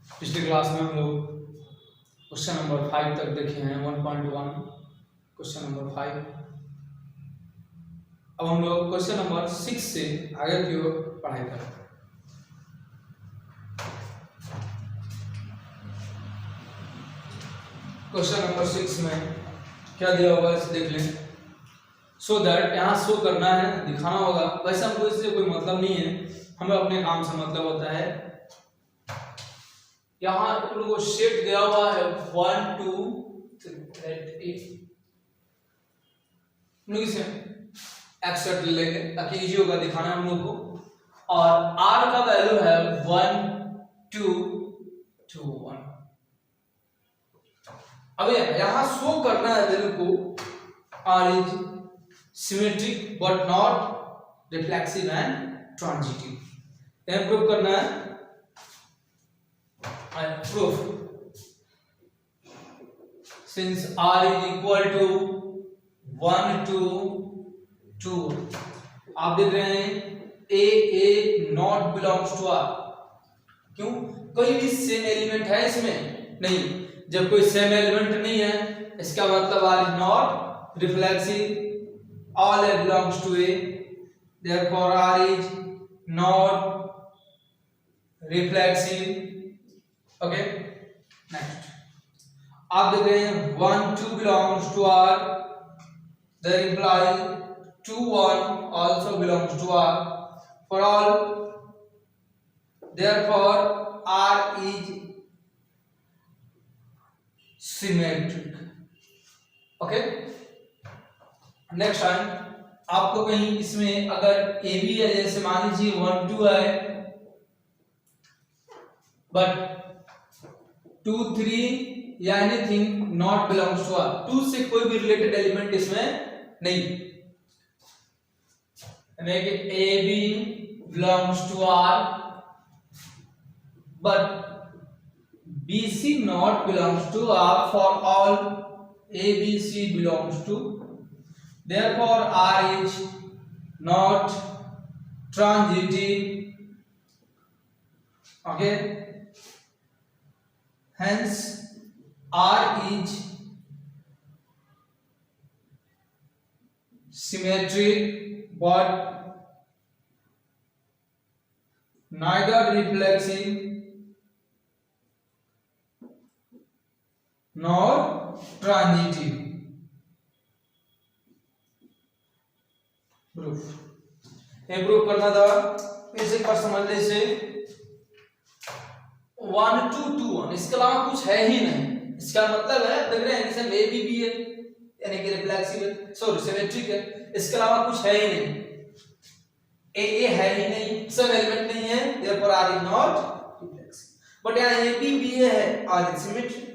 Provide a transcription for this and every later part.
पिछले क्लास में हम लोग क्वेश्चन नंबर 5 तक देखे हैं 1.1 क्वेश्चन नंबर 5। अब हम लोग क्वेश्चन नंबर 6 से आगे की ओर पढ़ाई करें। क्वेश्चन नंबर 6 में क्या दिया होगा इसे देख लें। सो दैट यहाँ शो करना है, दिखाना होगा। वैसे हमको इससे कोई मतलब नहीं है, हमें अपने काम से मतलब होता है। यहाँ तुम लोगों को सेट दिया हुआ है 1 2 3 इसे एक्सेप्ट ले लेंगे ताकि इजी होगा दिखाना हम लोग को। और r का वैल्यू है 1 2 2 1। अब यहाँ शो करना है वैल्यू को r is symmetric but not reflexive and transitive. यह प्रूव करना है। Proof since r is equal to 1 to 2, आप देख रहे हैं a not belongs to r। क्यों? कोई भी सेम एलिमेंट है इसमें नहीं। जब कोई सेम एलिमेंट नहीं है इसका मतलब r is not reflexive, all a belongs to a, therefore r is not reflexive। Okay next आप देख रहे हैं 1 2 belongs to r, that implies 2 1 also belongs to r for all, therefore r is symmetric। Okay next time आपको कहीं इसमें अगर a b है, जैसे मान लीजिए 1 2 है बट 2 3 या anything not belongs to r, 2 से कोई भी रिलेटेड एलिमेंट इसमें नहीं, यानी कि a b belongs to r but b c not belongs to r for all a b c belongs to, therefore r is not transitive। okay, hence r is symmetric but neither reflexive nor transitive। Proof proof करना था। फिर से पर समझ ले से 1 2 2 1, इसके अलावा कुछ है ही नहीं। इसका मतलब है देख रहे हैं इसमें a b b है यानी कि रिफ्लेक्सिव है, सॉरी सिमेट्रिक है, इसके अलावा कुछ है ही नहीं। a है ही नहीं, सब एलिमेंट नहीं है, therefore r is not reflexive। But यहां a b b है, r is symmetric।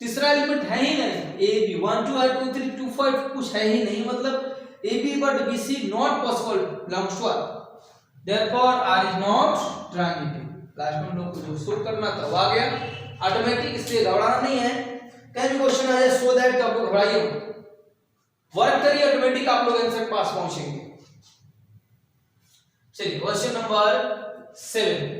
तीसरा एलिमेंट है ही नहीं, a b 1 2 2 3 2 5 कुछ है ही नहीं, मतलब a b but b c not possible belongs to r, therefore r is not transitive। Last में हम लोग को जो सोल्व करना था वो आ गया ऑटोमेटिक, इसलिए घबराना नहीं है। कहीं भी क्वेश्चन आ जाए सो दैट तो आप लोग घबराइए, वर्क करिए, ऑटोमेटिक आप लोग आंसर पास पहुंचेंगे। चलिए क्वेश्चन नंबर 7।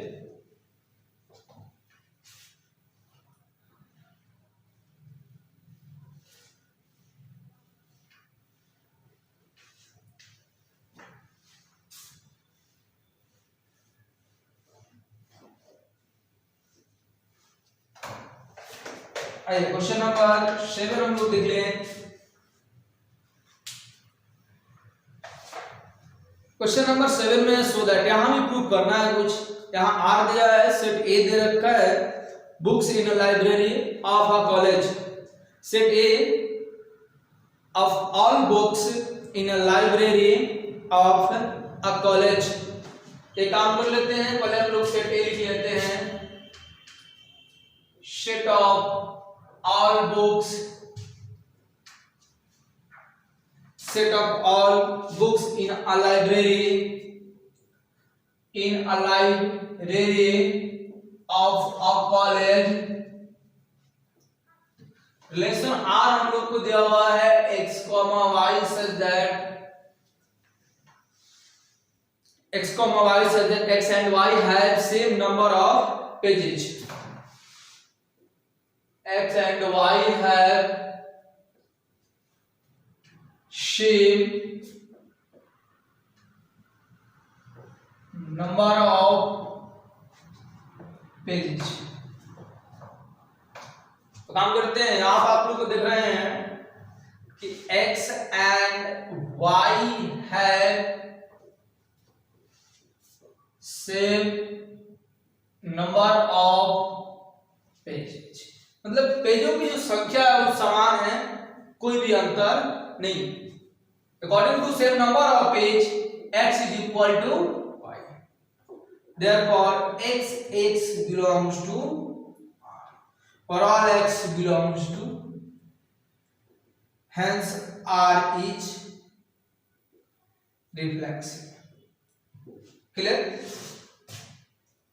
आइए क्वेश्चन नंबर 7 हम लोग देख लें। क्वेश्चन नंबर 7 में सो दैट यहां भी प्रूव करना है कुछ। यहां r दिया है, सेट a दे रखा है, books in a library of a college, set a of all books in a library of a college. एक काम कर लेते हैं, पहले हम लोग सेट a लिख लेते हैं, set of all books, set of all books in a library of a college। Relation r हम लोग को दिया हुआ है x, y such that x comma y such that x and y have same number of pages. X and y have same number of pages. तो काम करते हैं, यहां आप लोग को देख रहे हैं कि x and y have same number of pages. मतलब पेजों की जो संख्या है वो समान है, कोई भी अंतर नहीं. According to same number of page, x is equal to y. Therefore, x belongs to R. For all x belongs to, hence R is reflexive. Clear?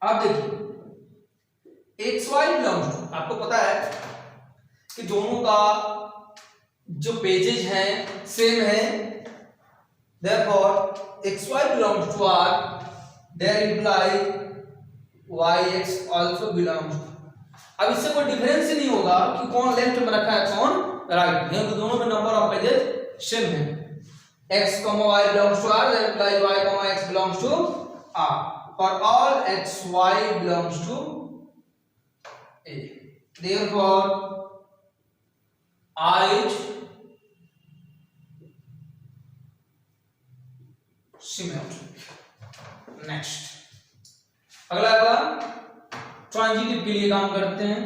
अब देखिए एक्स वाई बिलोंग्स टू, आपको पता है कि दोनों का जो पेजेस हैं सेम है. therefore X Y belongs to R, there imply Y X also belongs to. अब इससे कोई डिफरेंस ही नहीं होगा कि कौन लेफ्ट में रखा है कौन राइट में, तो दोनों में नंबर ऑफ पेजेस सेम है. x y belongs to r, then imply y x belongs to r. For all x y belongs to A. Therefore, R is symmetric. Next, अगला ट्रांजिटिव के लिए काम करते हैं.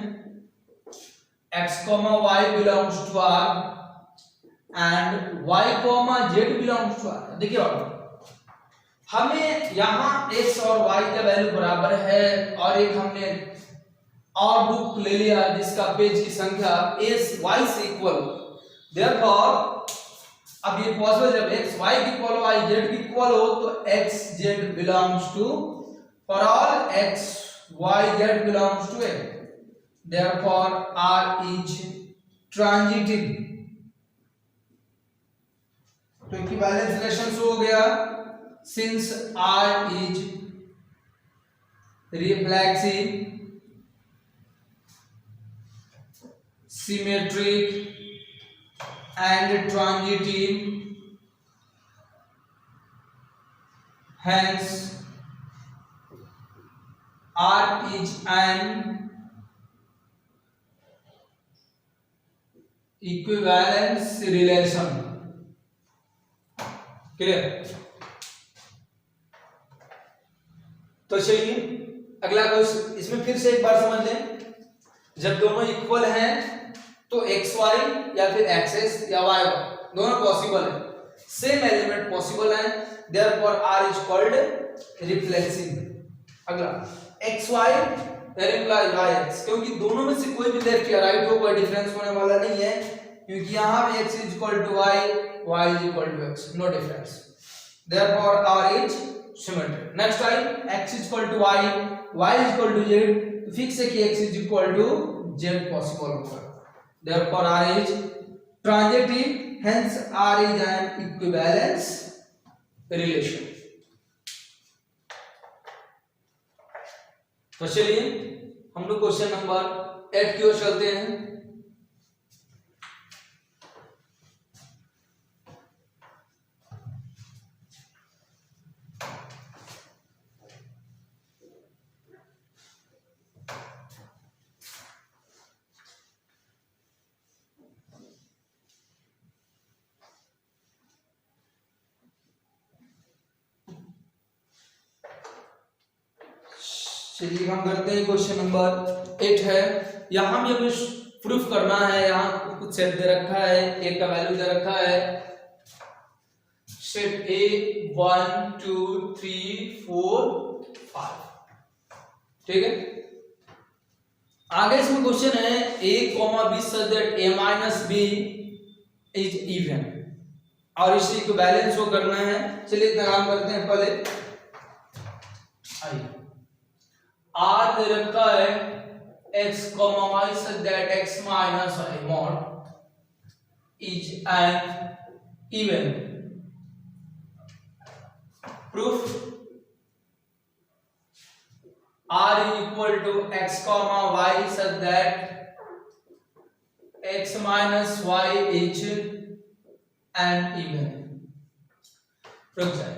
x y belongs to r and y z belongs to r. देखिए हमें यहाँ x और y का वैल्यू बराबर है और एक हमने और बुक ले लिया जिसका पेज की संख्या s y से इक्वल. देयरफॉर अब ये पॉसिबल जब x y की इक्वल हो y z की इक्वल हो तो x z belongs to, for all x y z belongs to A. Therefore R is transitive. तो इक्विवेलेंस रिलेशन हो गया. Since R is reflexive, symmetric and transitive, hence R is an equivalence relation. Clear? तो चलिए अगला question, इसमें फिर से एक बार समझ लें. जब दोनों इक्वल हैं तो एक्स वाई या फिर एक्स या वाई दोनों पॉसिबल है, सेम एलिमेंट पॉसिबल है. Therefore R is called reflexive. अगला X Y implies Y X, क्योंकि दोनों में से कोई भी लेफ्ट या राइट हो कोई डिफरेंस होने वाला नहीं है, क्योंकि यहाँ भी X is equal to Y, Y is equal to X, no difference. Therefore R is symmetric. Next time x is equal to y, y is equal to z, तो फिक्स है कि x is equal to z possible होगा. Therefore R is transitive, hence R is an equivalence relation. तो चलिए हम लोग question number 8 की ओर चलते हैं. चलिए हम करते हैं. क्वेश्चन नंबर 8 है. यहाँ हमें कुछ प्रूफ करना है. यहाँ कुछ सेट दे रखा है, ए का वैल्यू दे रखा है. सेट ए 1 2 3 4 5. ठीक है. आगे इसमें क्वेश्चन है a, b such that a minus b is even, और इसी को बैलेंस वो करना है. चलिए इतना काम करते हैं. पहले आइए R दे रखा है x, y such that x minus I mod is an even. Proof R is equal to x comma y such that x minus y is an even। रुक जाए,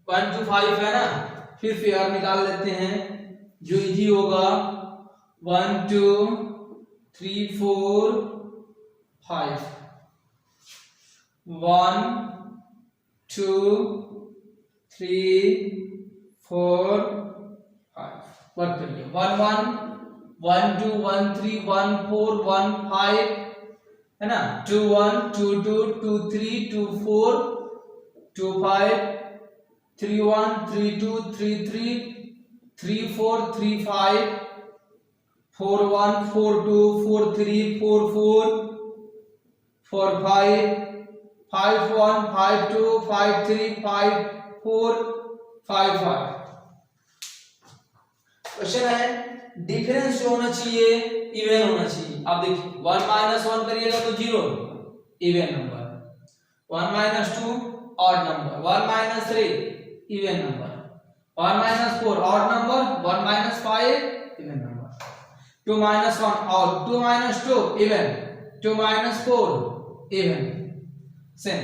1 to 5 है ना, फिर फेयर निकाल लेते हैं जो इजी होगा। 1 2 3 4 5, 1 2 3 4 5 वर्क करिए। 1 1 1 2 1 3 1 4 1 5 है ना, 2 1 2 2 2 3 2 4 2 5 3 1 3 2 3 3 3 4 3 5 4 1 4 2 4 3 4 4 4 5 5 1 5 2 5 3 5 4 5 5। क्वेश्चन है डिफरेंस जो होना चाहिए इवन होना चाहिए। आप देखिए 1 माइनस 1 करिएगा तो 0 even number, 1 minus 2 odd number, 1 minus 3 even number, 1 minus 4 odd number, 1 minus 5 even number, 2 minus 1 odd, 2 minus 2 even, 2 minus 4 even, same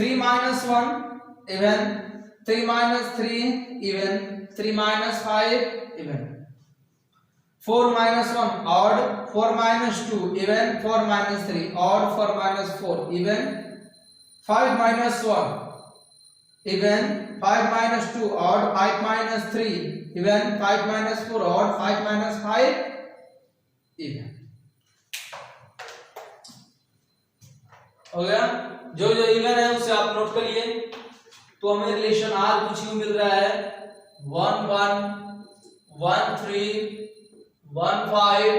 3 minus 1 even, 3 minus 3 even, 3 minus 5 even, 4 minus 1 odd, 4 minus 2 even, 4 minus 3 odd, 4 minus 4 even, 5 minus 1 even, 5 minus 2 odd, 5 minus 3 even, 5 minus 4 odd, 5 minus 5 even। हो गया, जो जो even है उसे आप note करिए। तो हमें रिलेशन आर कुछ यूं मिल रहा है 1 1 1 3 1 5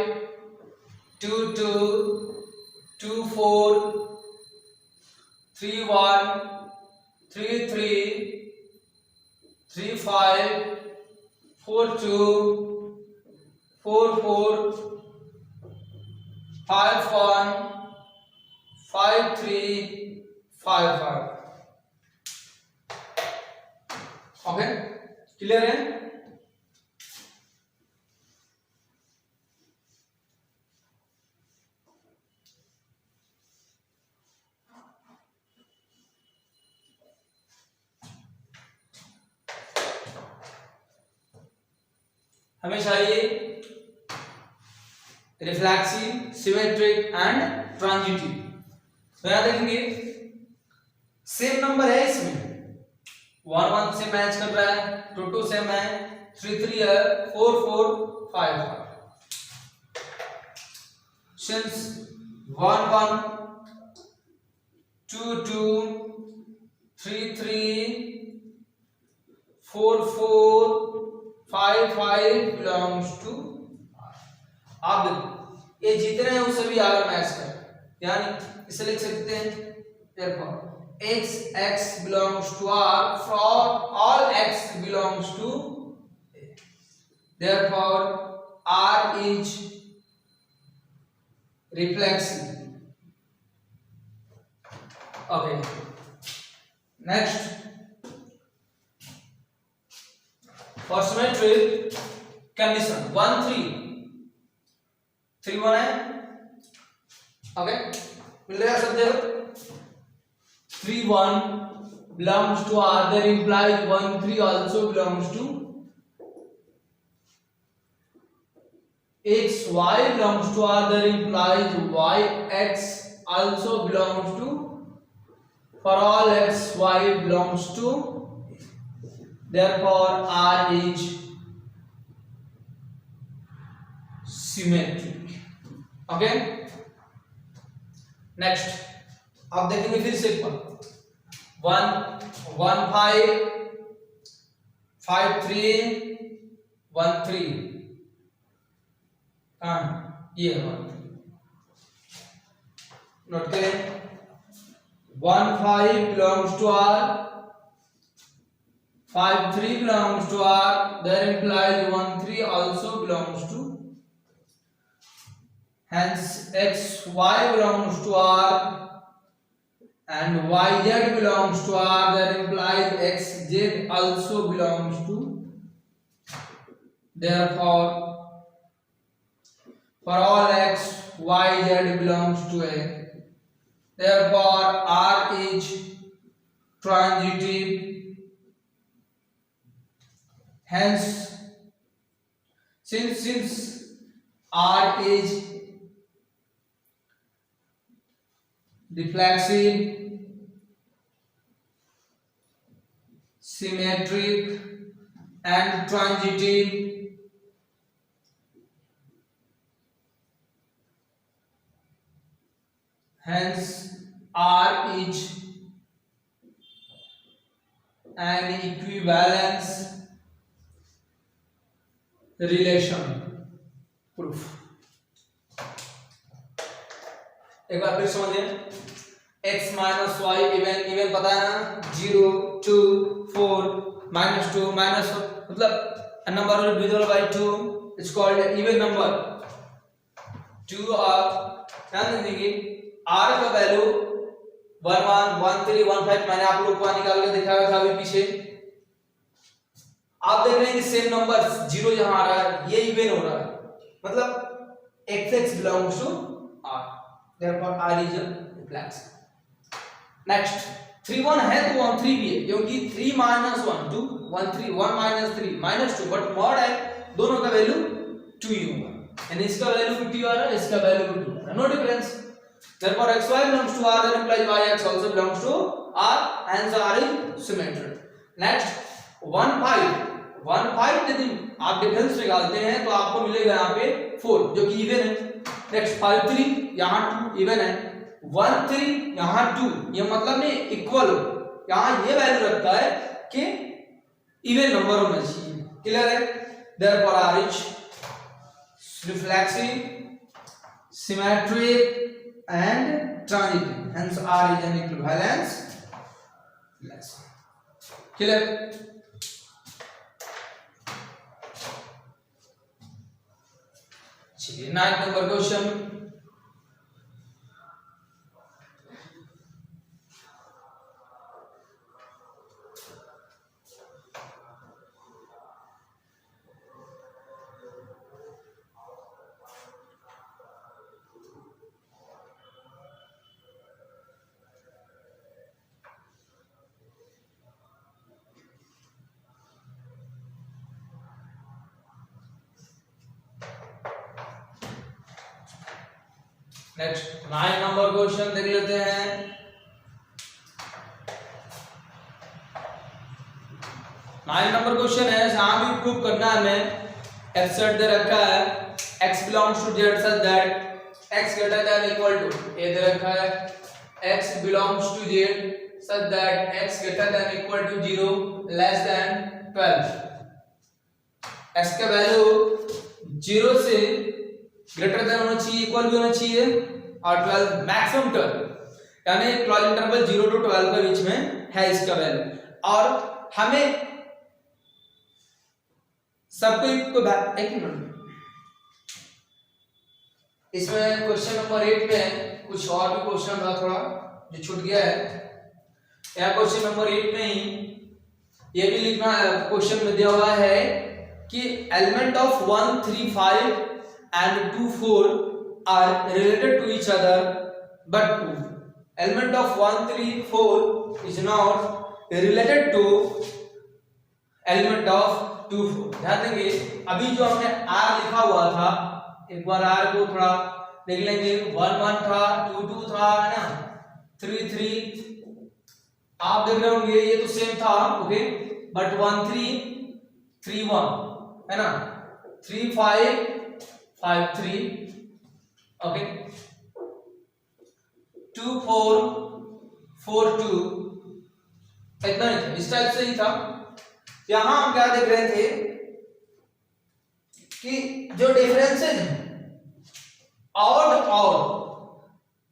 2 2 2 4 3 1 3 3 3 5 4 2 4 4 5 1 5 3 5 5। ओके, क्लियर है? हमें चाहिए रिफ्लेक्सिव, सिमेट्रिक एंड ट्रांजिटिव। तो यहां देखेंगे सेम नंबर है इसमें, 1 1 से मैच कर रहा है, 2 2 सेम है, 3 3 है, 4 4 5 5। Since 1 1 2 2 3 3 4 4 5 5 belongs to R। आप देखो ये जितने हैं वो सभी R मैच कर, यानी इसे लिख सकते हैं therefore x x belongs to R for all x belongs to A, therefore R is reflexive। okay, next for symmetric condition 1 3 3 1 है। ओके, मिल रहा है सब जगह। 3 1 belongs to R, that implies 1 3 also belongs to x y belongs to R, that implies y x also belongs to, for all x y belongs to, therefore R is symmetric। okay, next आप देखेंगे फिर से एक बार 1 1 5 5 3 1 3 ये 1 note करें 1 5 belongs to R, 5 3 belongs to R, that implies 1 3 also belongs to, hence x y belongs to R and y z belongs to R, that implies x z also belongs to, therefore for all x y z belongs to a, therefore R is transitive, hence since R is reflexive, symmetric and transitive, hence R is an equivalence relation proof। एक बार फिर समझिए, x minus why even पता है ना, 0 2 4 -2 मतलब number divisible by 2 is called even number. 2 और ध्यान देंगे r का वैल्यू 1 1 1 3 1 5 मैंने आप लोग को निकाल के दिखाया था अभी पीछे। आप देख रहे हैं कि सेम नंबर 0 यहां आ रहा है, ये इवन हो रहा है, मतलब x belongs to r, therefore r is a reflex। Next 3 1 है तो 1 3 भी है, क्योंकि 3 -1 2 1 3 1 -3 -2 बट मॉड है, दोनों का वैल्यू 2 ही होगा, यानी इसका वैल्यू 50 आ रहा है, इसका वैल्यू 50 आ रहा है, no difference. therefore xy belongs to r, then implies yx also belongs to r, hence r is symmetric। Next 1 5 यदि आप डिफरेंस निकालते हैं तो आपको मिलेगा यहाँ पे 4 जो कि इवन है। नेक्स्ट 5 3 यहाँ 2 इवन है, 1 3 यहाँ 2, ये मतलब नहीं इक्वल हो, यहाँ ये वैल्यू रखता है कि इवन नंबर होना चाहिए, क्लियर है। therefore r is reflexive, symmetric and transitive, hence r is an equivalence relation, clear। चलिए 9 number question, next 9 number question देख लेते हैं। 9 नंबर क्वेश्चन है, जहां भी प्रूव करना है हमें, f सेट दे रखा है x belongs to z such that x greater than equal to a दे रखा है x belongs to z such that x greater than equal to 0 less than 12, x का वैल्यू 0 से ग्रेटर देन होना चाहिए, equal भी होना चाहिए, और 12 मैक्सिमम टर्म, यानी 12 इंटरवल 0 to 12 के बीच में है इसका वैल्यू। और हमें सबको एक मिनट, इसमें क्वेश्चन नंबर 8 में कुछ और भी क्वेश्चन था थोड़ा जो छूट गया है, यहाँ क्वेश्चन नंबर 8 में ही ये भी लिखना है, क्वेश्चन में दिया हुआ है कि element of 1 3 5 and 2 4 are related to each other but 2 element of 1 3 4 is not related to element of 2 4। ध्यान देंगे अभी जो हमने r लिखा हुआ था, एक बार r को थोड़ा देख लेंगे, 1 1 था, 2 2 था, है ना, 3 3 आप देख रहे होंगे ये तो सेम था, ओके, बट 1 3 3 1 है ना, 3 5 5 3 ओके, 2 4 4 2 इतना ही था, इस टाइप से ही था। यहां हम क्या देख रहे थे कि जो डिफरेंसेस हैं ऑड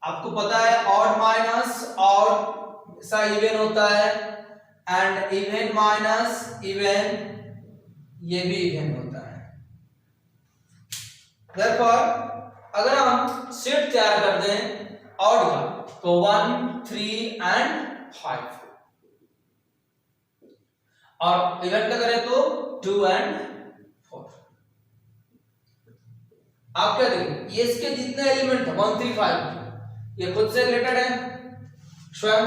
आपको पता है, ऑड माइनस ऑड सा इवन होता है, एंड इवन माइनस इवन ये भी इवन होता है। therefore अगर हम सेट तैयार कर दें ऑड का तो 1 3 and 5, और इवन का करें तो 2 and 4, आप क्या देखिए, ये इसके जितने एलिमेंट है 135 ये खुद से रिलेटेड है स्वयं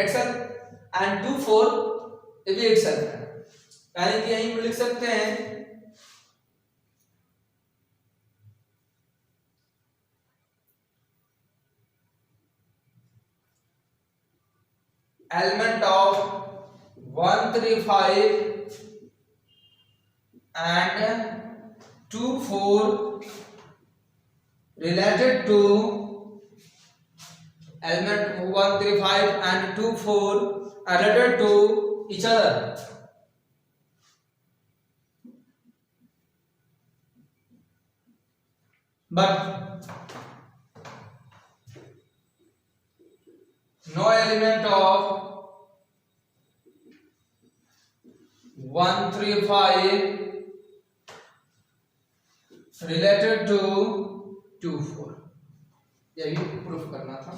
इटसेल्फ, एंड 24 ये भी इटसेल्फ है। यानी कि यहीं पे लिख सकते हैं element of 135 and 24 related to element 135 and 24 are related to each other. But no element of 135 related to 24, ये भी प्रूफ करना था,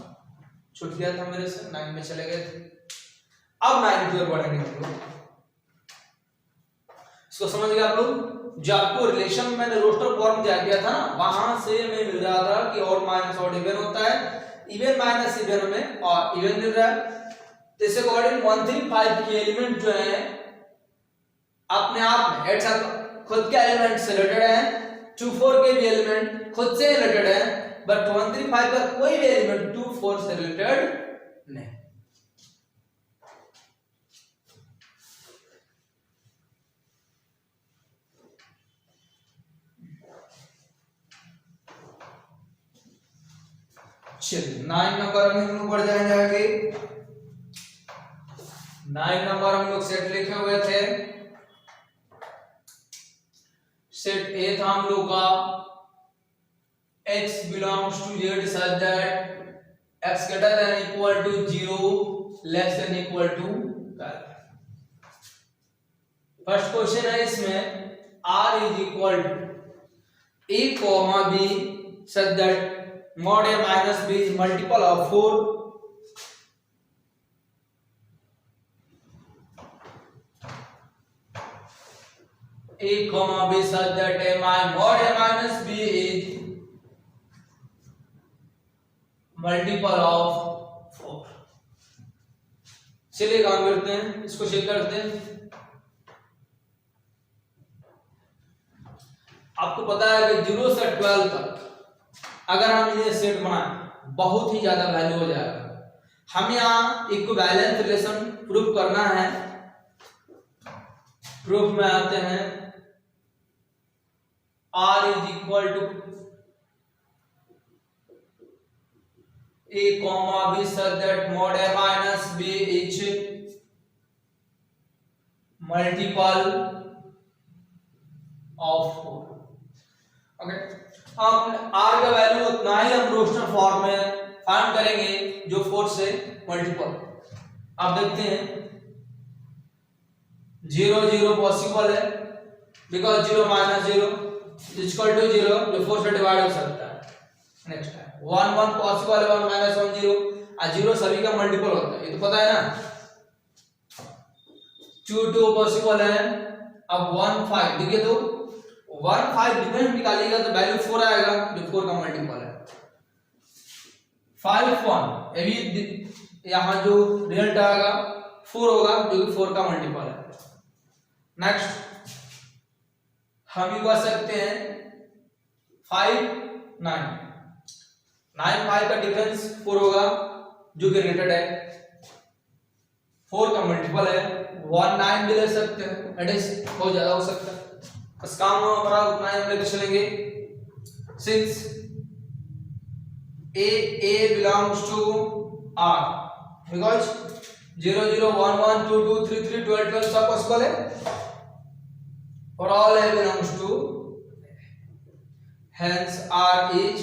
छूट गया था मेरे से, 9 में चले गए थे। अब 9 की ओर बढ़ेंगे हम लोग, इसको समझ गए आप लोग। जो आपको रिलेशन मैंने रोस्टर फॉर्म दिया गया था ना, वहां से हमें मिल रहा था कि ऑड माइनस ऑड इवन होता है, इवन माइनस इवन में और इवन मिल रहा है। तो इस अकॉर्डिंग 135 के एलिमेंट जो है अपने आप में एटसेल्फ खुद के एलिमेंट से रिलेटेड है, 24 के भी एलिमेंट खुद से रिलेटेड है, बट 135 का कोई भी एलिमेंट 24 से रिलेटेड नहीं। चलिए 9 नंबर में हम लोग बढ़ जाएंगे आगे। 9 नंबर हम लोग सेट लिखे हुए थे, सेट ए था हम लोग का x belongs to z such that x greater than equal to 0 less than equal to 12। First question है इसमें r is equal to a comma b such that mod a minus b is multiple of 4। a comma b such that a mod a minus b is multiple of 4। चलिए काम करते हैं, इसको check करते हैं। आपको पता है कि 0 से 12 तक अगर हम ये सेट बनाएं बहुत ही ज्यादा वैल्यू हो जाएगा। हम यहाँ इक्विवेलेंस रिलेशन प्रूफ करना है। प्रूफ में आते हैं r is equal to a comma b such that mod a minus b is multiple of 4। Okay, अब r का वैल्यू उतना ही हम रोस्टर फॉर्म में फाइंड करेंगे जो 4 से मल्टीपल। आप देखते हैं 0 0 पॉसिबल है बिकॉज 0 माइनस 0 इक्वल टू 0 जो 4 से डिवाइड हो सकता है। नेक्स्ट है 1 1 पॉसिबल है, 1 माइनस 1 0 और 0 सभी का मल्टीपल होता है, ये तो पता है ना। 2 2 पॉसिबल है, अब 1 5 देखिए तो 1 5 डिफरेंट निकालिएगा तो वैल्यू 4 आएगा जो 4 का मल्टीपल है। 5 1 ये भी यहाँ जो रिजल्ट आएगा 4 होगा जो कि 4 का मल्टीपल है। नेक्स्ट हम ये कर सकते हैं 5 9 9 5 का डिफरेंस 4 होगा जो कि रिलेटेड है, 4 का मल्टीपल है। 1 9 भी ले सकते हैं, दैट इज बहुत ज्यादा हो सकता है, बस काम हमारा उतना ही हम लेके चलेंगे। Since a belongs to r because 0 0 1 1 2 2 3 3 12 12 सब पॉसिबल है और all a belongs to, hence r is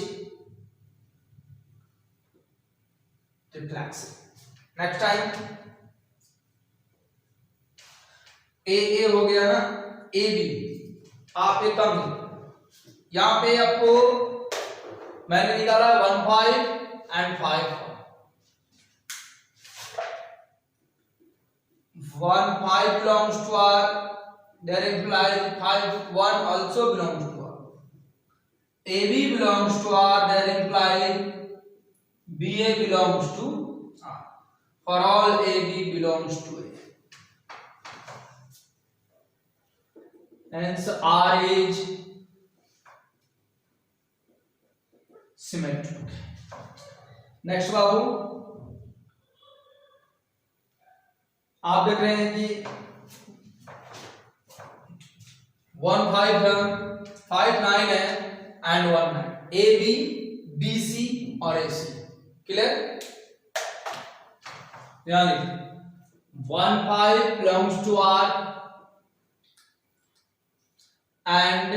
reflexive। Next time a हो गया ना, a b आप एक कम यहां पे आपको मैंने निकाला 1 5 and 5 1 5 belongs to r, there implies 5 1 also belongs to r। AB belongs to R, that implies BA belongs to R. For all AB belongs to A. Hence R is symmetric. Next बाबू आप देख रहे हैं कि 1 5 है, 5 9 है and 1 9, A B B C और A C. Clear? यानी 1 5 belongs to R and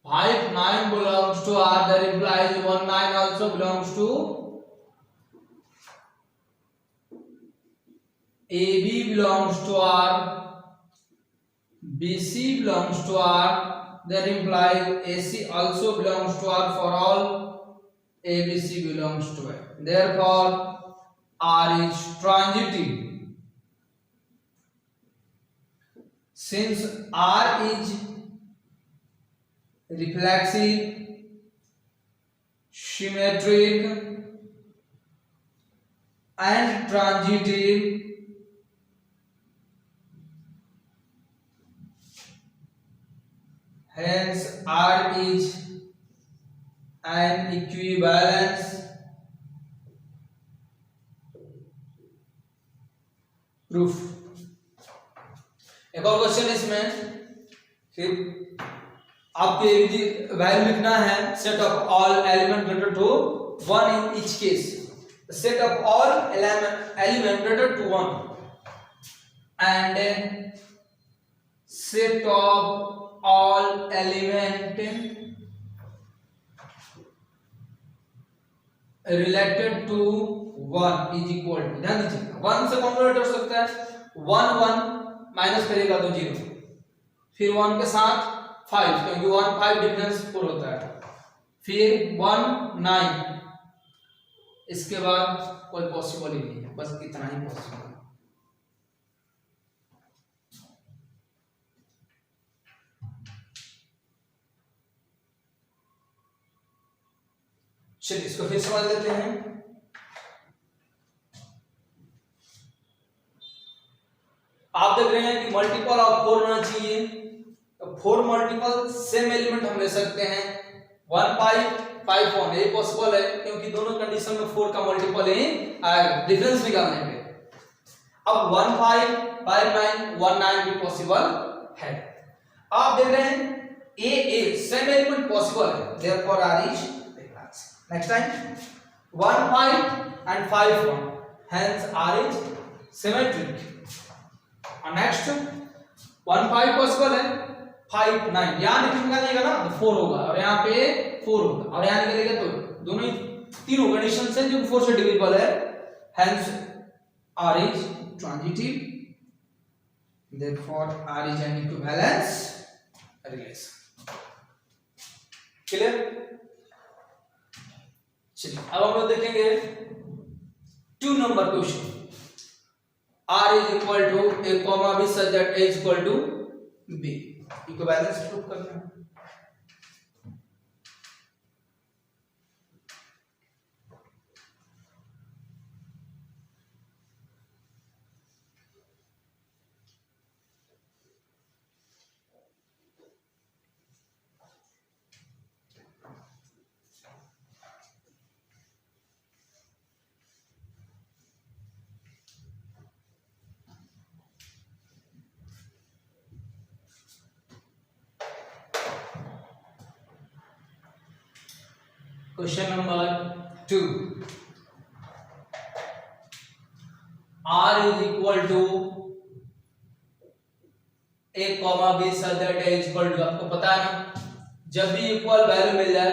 5 9 belongs to R, that implies 1 9 also belongs to AB belongs to R, BC belongs to R, that implies AC also belongs to R. For all ABC belongs to A. Therefore R is transitive. Since R is reflexive, symmetric and transitive, hence R is an equivalence proof. एक और question इसमें फिर आपको value लिखना है, set of all element greater to 1 in each case, set of all element greater to 1 and set of all element related to 1 is equal to, ध्यान दीजिए 1 से कौन रिलेटेड हो सकता है, 1 1 माइनस करेगा तो 0, फिर 1 के साथ 5 क्योंकि 1 5 डिफरेंस 4 होता है, फिर 1 9, इसके बाद कोई पॉसिबल ही नहीं है, बस इतना ही पॉसिबल है। चलिए इसको फिर समझ लेते हैं। आप देख रहे हैं कि मल्टीपल ऑफ 4 होना चाहिए, तो 4 मल्टीपल सेम एलिमेंट हम ले सकते हैं, 1 5 5 1, ये पॉसिबल है क्योंकि दोनों कंडीशन में 4 का मल्टीपल ही आएगा डिफरेंस निकालने पे। अब 1 5 5 9 1 9 भी पॉसिबल है। आप देख रहे हैं ए सेम एलिमेंट पॉसिबल है, therefore R is next time 1 5 and 5 1, hence R is symmetric. और नेक्स्ट 1 5 पॉसिबल है, 5 9 यहाँ निकालिएगा ना तो 4 होगा और यहाँ पे 4 होगा और यहाँ निकालेगा तो दोनों ही तीनों कंडीशन से जो 4 से डिविजिबल है, hence R is transitive, therefore R is an equivalence relation. Clear? चलिए अब हम लोग देखेंगे 2 number question. R is equal to a comma b such that a is equal to b, equivalence proof करना है। Question number 2. R is equal to a comma b such that a is equal to, आपको पता है ना, जब भी equal value मिल जाए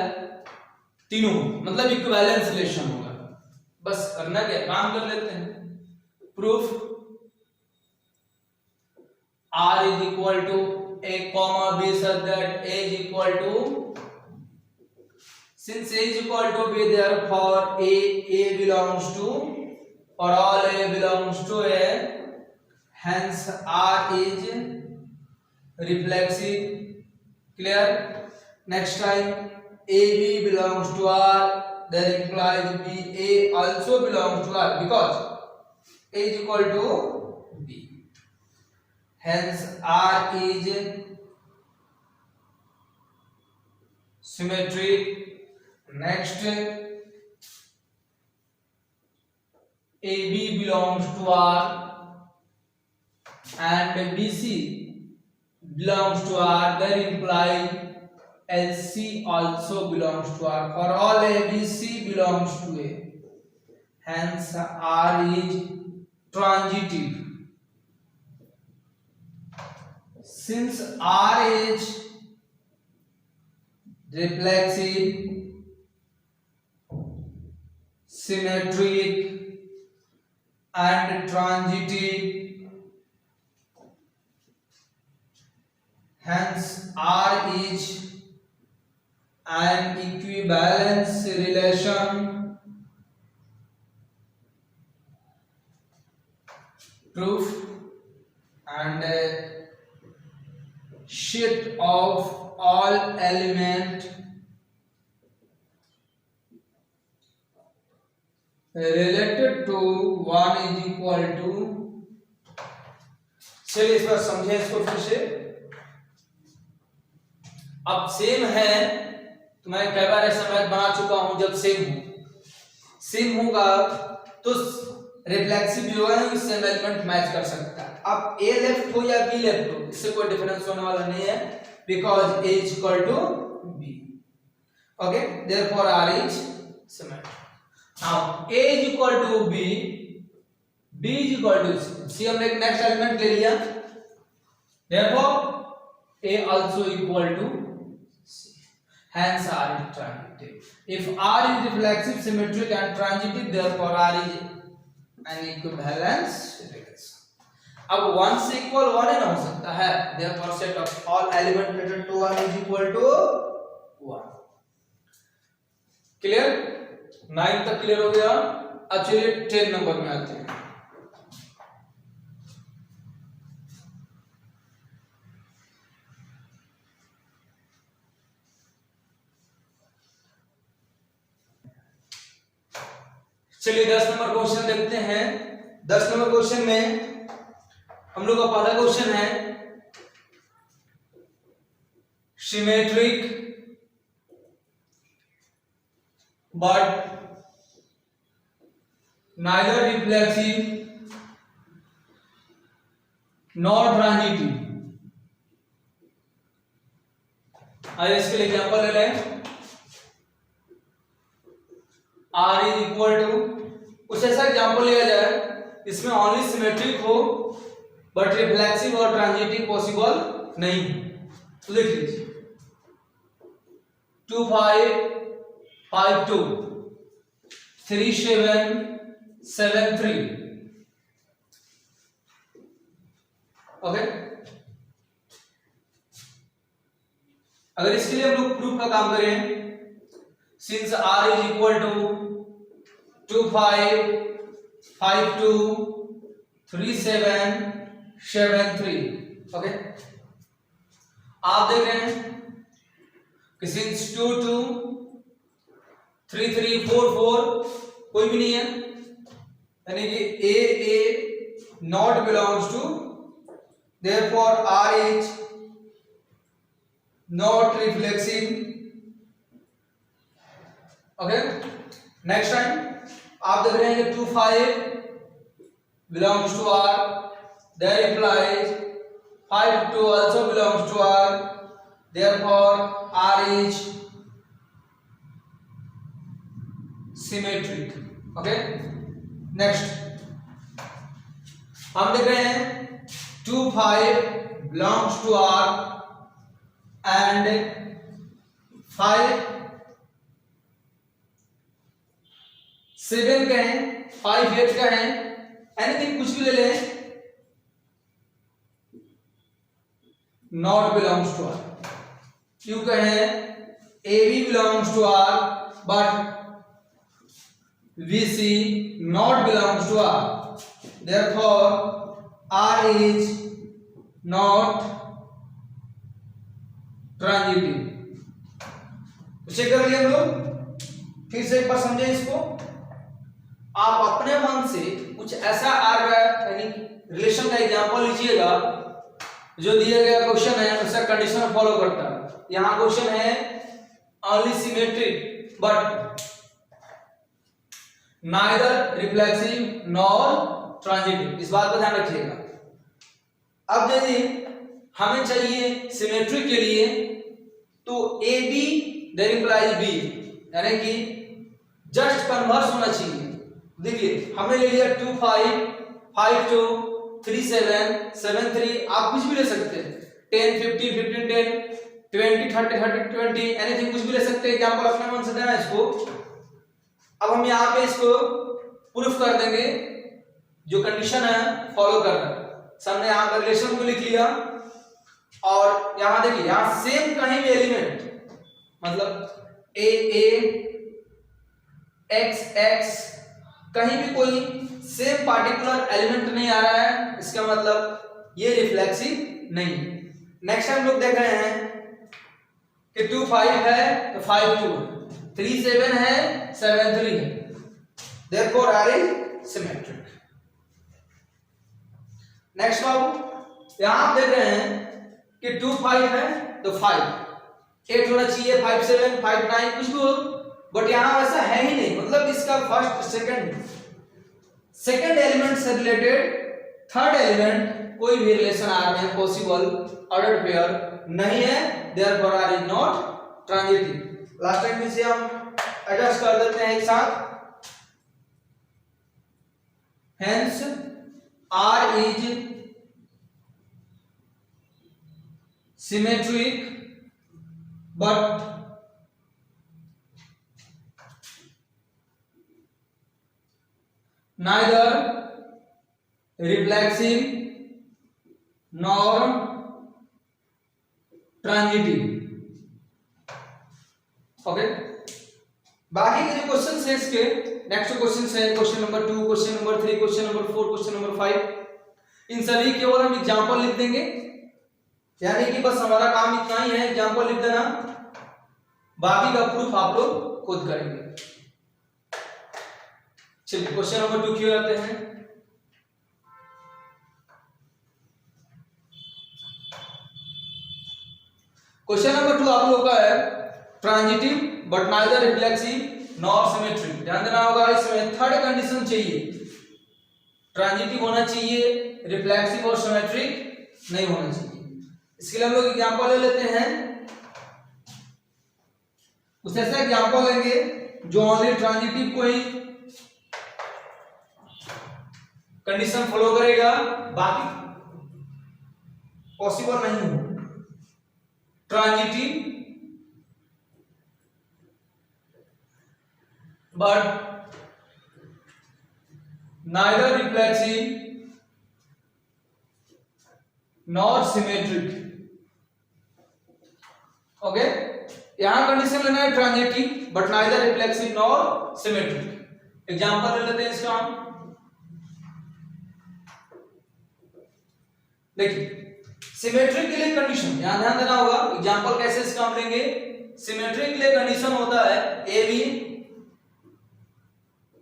तीनों मतलब इक्विवेलेंस रिलेशन होगा, बस करना क्या, काम कर लेते हैं। Proof R is equal to a comma b such that a is equal to, since a is equal to b, therefore a belongs to, for all a belongs to a, hence R is reflexive. Clear? Next time AB belongs to R, that implies BA also belongs to R because A is equal to B. Hence R is symmetric. Next, AB belongs to R and BC belongs to R, that implies LC also belongs to R. For all ABC belongs to A. Hence R is transitive. Since R is reflexive, symmetric and transitive, hence R is an equivalence relation. Proof and set of all element related to 1 is equal to। चलिए इस बार समझें इसको फिर से। अब same है तो मैं कई बार ऐसा मैथ बना चुका हूं, जब सेम होगा तो रिफ्लेक्सिव जो है सेम एलिमेंट मैच कर सकता है। अब ए लेफ्ट हो या बी लेफ्ट हो इससे कोई डिफरेंस होने वाला नहीं है, because A is equal to B. Okay, therefore R is symmetric. Now A is equal to B, B is equal to C, हमने एक नेक्स्ट एलिमेंट ले लिया, therefore A also equal to C, hence r is transitive. If r is reflexive, symmetric and transitive, therefore r is an equivalence relation. अब 1 से equal 1 ना हो सकता है, therefore set of all element related to 1 is equal to 1. Clear? 9 तक clear हो गया। अब चलिए 10 नंबर में आते हैं। चलिए 10 नंबर क्वेश्चन देखते हैं। 10 नंबर क्वेश्चन में हम लोग का पहला क्वेश्चन है symmetric but neither reflexive not transitive. आइए इसके लिए एग्जांपल ले लें। R इज इक्वल टू, कुछ ऐसा एग्जाम्पल लिया जाए इसमें ओनली सिमेट्रिक हो बट रिफ्लेक्सिव और ट्रांजिटिव पॉसिबल नहीं है, तो लिख लीजिए 2 5 5 2 3 7 7 3। ओके, अगर इसके लिए हम लोग प्रूफ का काम करें, since r is equal to 2 5 5 2 3 7 7 3। Okay, आप देख रहे हैं कि since 2 2 3 3 4 4 कोई भी नहीं है, यानी कि a not belongs to, therefore r is not reflexive। Okay, next time आप देख रहे हैं कि 2 5 belongs to R, that implies 5 2 also belongs to R, therefore R is symmetric। Okay, next हम देख रहे हैं 2 5 belongs to R and 5 7 का है, 5 8 का है, एनीथिंग कुछ भी ले लें, नॉट बिलोंग्स टू आर। क्यों कहे A B belongs to R but VC not belongs to R, therefore R is not transitive। Check कर लिया हम लोग, फिर से एक बार समझे इसको। आप अपने मन से कुछ ऐसा यानी रिलेशन का एग्जांपल लीजिएगा जो दिया गया क्वेश्चन है उसका कंडीशन फॉलो करता है। यहां क्वेश्चन है only symmetric but neither reflexive nor transitive, इस बात पर ध्यान रखिएगा। अब यदि हमें चाहिए सिमेट्रिक के लिए तो A B there implies B, यानी कि जस्ट कन्वर्स होना चाहिए। देखिए हमने ले लिया 2 5 5 2 3 7 7 3, आप कुछ भी ले सकते हैं, 10 15 15 10 20 30 30 20 एनीथिंग, कुछ भी ले सकते हैं, एग्जांपल अपने मन से देना इसको। अब हम यहाँ पे इसको प्रूफ कर देंगे, जो कंडीशन है फॉलो करना। सामने यहाँ पर रिलेशन को लिख लिया और यहाँ देखिए यहाँ सेम कहीं भी एलिमेंट मतलब ए एक्स एक्स कहीं भी कोई सेम पार्टिकुलर एलिमेंट नहीं आ रहा है, इसका मतलब ये रिफ्लेक्सिव नहीं है। नेक्स्ट हम लोग देख रहे हैं कि 2 5 है तो 5 2, 3 7 है 7 3 है, therefore are symmetric। नेक्स्ट बाबू यहां आप देख रहे हैं कि 2 5 है तो 5 8 होना चाहिए, 5 7 5 9 कुछ भी हो, बट यहां वैसा है ही नहीं, मतलब इसका फर्स्ट सेकंड एलिमेंट से रिलेटेड थर्ड एलिमेंट कोई भी रिलेशन आर में पॉसिबल ऑर्डर्ड पेयर नहीं है, therefore R is not transitive. Last time में से हम एडजस्ट कर देते हैं एक साथ, hence R is symmetric but neither reflexive nor transitive। Okay, बाकी के जो क्वेश्चन है इसके नेक्स्ट क्वेश्चन है question number 2, question number 3, question number 4, question number 5, इन सभी केवल हम एग्जांपल लिख देंगे, यानी कि बस हमारा काम इतना ही है, एग्जांपल लिख देना, बाकी का प्रूफ आप लोग खुद करेंगे। चलिए क्वेश्चन नंबर 2 क्यों आते हैं। क्वेश्चन नंबर 2 आप लोगों का है transitive but neither reflexive nor symmetric. ध्यान देना होगा, इसमें थर्ड कंडीशन चाहिए, ट्रांजिटिव होना चाहिए, रिफ्लेक्सिव और सिमेट्रिक नहीं होना चाहिए। इसके लिए हम लोग एग्जांपल ले लेते हैं, कुछ ऐसा एग्जांपल लेंगे जो ओनली ट्रांजिटिव को ही कंडीशन फॉलो करेगा, बाकी पॉसिबल नहीं हो। Transitive but neither reflexive nor symmetric. Okay, यहां कंडीशन लेना है transitive but neither reflexive nor symmetric. Example ले लेते हैं इसका हम, देखिए सिमेट्रिक के लिए कंडीशन यहां ध्यान देना होगा, एग्जांपल कैसे इसका हम लेंगे। सिमेट्रिक के लिए कंडीशन होता है A B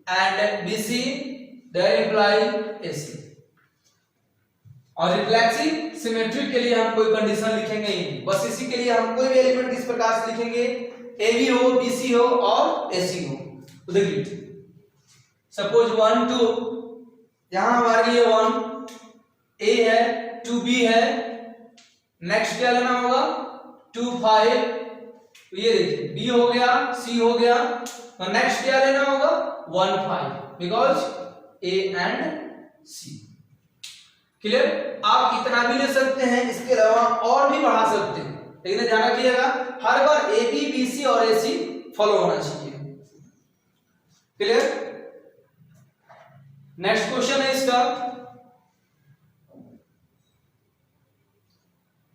and B C there imply A C, और रिफ्लेक्सिव सिमेट्रिक के लिए हम कोई कंडीशन लिखेंगे ही, बस इसी के लिए हम कोई भी एलिमेंट इस प्रकार से लिखेंगे, ए बी हो, बी सी हो और ए सी हो। तो देखिए सपोज 1 2, यहां हमारे लिए 1 ए है, 2 बी है, नेक्स्ट क्या लेना होगा 2 5, तो ये देखिए बी हो गया, सी हो गया, तो नेक्स्ट क्या लेना होगा 1 5 because A and C. Clear, आप इतना भी ले सकते हैं, इसके अलावा और भी बढ़ा सकते हैं, लेकिन ध्यान रखिएगा हर बार ए बी बी सी और ए सी फॉलो होना चाहिए। क्लियर, नेक्स्ट क्वेश्चन है इसका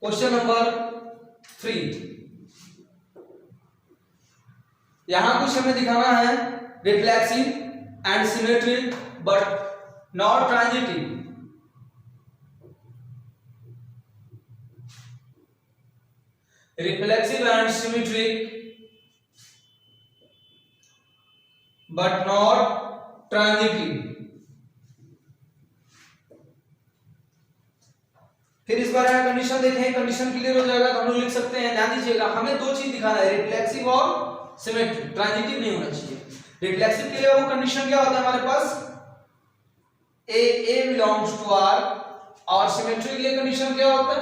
क्वेश्चन नंबर 3। यहां कुछ हमें दिखाना है reflexive and symmetric but not transitive. Reflexive and symmetric but not transitive. फिर इस बार में कंडीशन देखें, कंडीशन क्लियर हो जाएगा तो हम लोग लिख सकते हैं, ध्यान दीजिएगा, हमें दो चीज दिखाना है, रिफ्लेक्सिव और सिमेट्रिक, ट्रांजिटिव नहीं होना चाहिए। रिफ्लेक्सिव के लिए वो कंडीशन क्या होता है हमारे पास, ए बिलोंग्स टू आर, और सिमेट्रिक के लिए कंडीशन क्या होता है,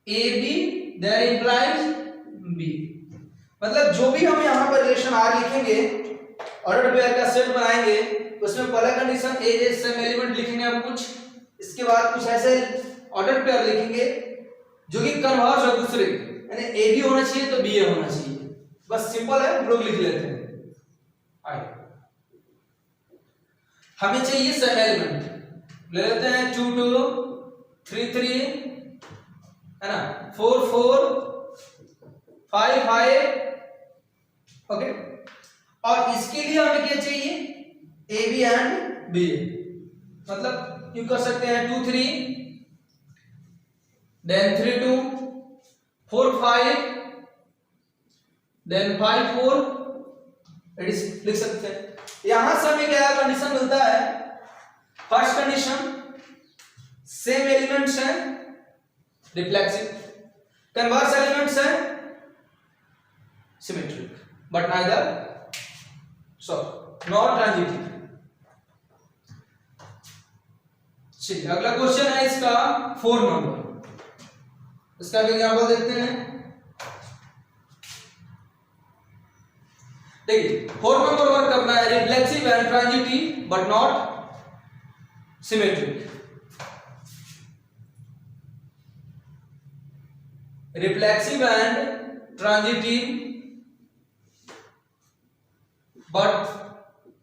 A B there implies B. मतलब जो भी हम यहाँ पर रिलेशन आर लिखेंगे, ऑर्डर पेयर का सेट बनाएंगे, उसमें पहला कंडीशन ए सम एलिमेंट लिखेंगे हम कुछ, इसके बाद कुछ ऐसे ऑर्डर पेयर लिखेंगे जो कि कन्वर्ज हो दूसरे, यानी ए बी होना चाहिए तो बी ए होना चाहिए, बस सिंपल है, हम लोग लिख लेते हैं। आइए हमें चाहिए सम एलिमेंट, ले लेते हैं 2 2 3 3 है ना, 4 4 5 5, ओके। और इसके लिए हमें क्या चाहिए, ए बी एंड बी ए, मतलब यू कर सकते हैं 2 3 देन 3 2 4 5 देन 5 4, लिख सकते हैं। यहां से हमें क्या कंडीशन मिलता है, फर्स्ट कंडीशन सेम एलिमेंट्स हैं रिफ्लेक्सिव, कन्वर्स एलिमेंट्स हैं symmetric, but neither not transitive. चलिए अगला क्वेश्चन है इसका 4 नंबर, इसका भी एग्जांपल देखते हैं। देखिए 4 नंबर वर्क करना है, reflexive and transitive but not symmetric. Reflexive and transitive but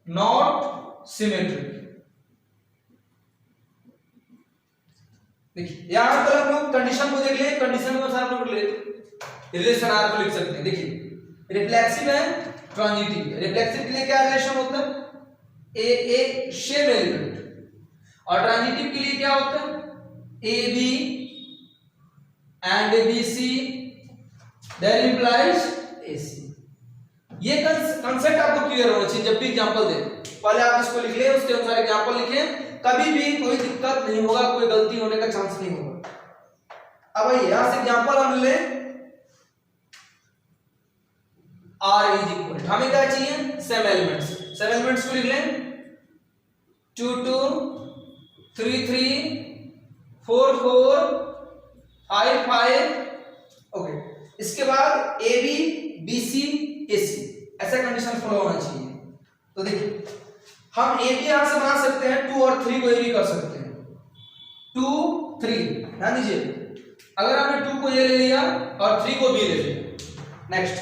not symmetric. देखिए यहां पर हम लोग कंडीशन को देख ले, कंडीशन को हम लोग रिलेशन आर को लिख सकते हैं। देखिए रिफ्लेक्सिव एंड ट्रांजिटिव, रिफ्लेक्सिव के लिए क्या रिलेशन होता है, ए शेम एलिमेंट, और ट्रांजिटिव के लिए क्या होता है, A B and B C that implies A C. ये कंसेप्ट आपको क्लियर होना चाहिए जब भी एग्जांपल दे, पहले आप इसको लिख लें, उसके अनुसार एग्जांपल लिखें, कभी भी कोई दिक्कत नहीं होगा, कोई गलती होने का चांस नहीं होगा। अब यहां से एग्जांपल हम ले, R इज इक्वल, हमें क्या चाहिए, सेम एलिमेंट्स, सेम एलिमेंट्स को लिख लें 2 2 3 3 4 4 5 5, ओके। इसके बाद ए बी बी सी ए सी, ऐसा कंडीशन फॉलो होना चाहिए। तो देखिए हम ए बी यहां से बना सकते हैं, 2 और 3 को ए बी कर सकते हैं, 2 3, ध्यान दीजिए, अगर हमने 2 को ए ले लिया और 3 को बी ले लिया। नेक्स्ट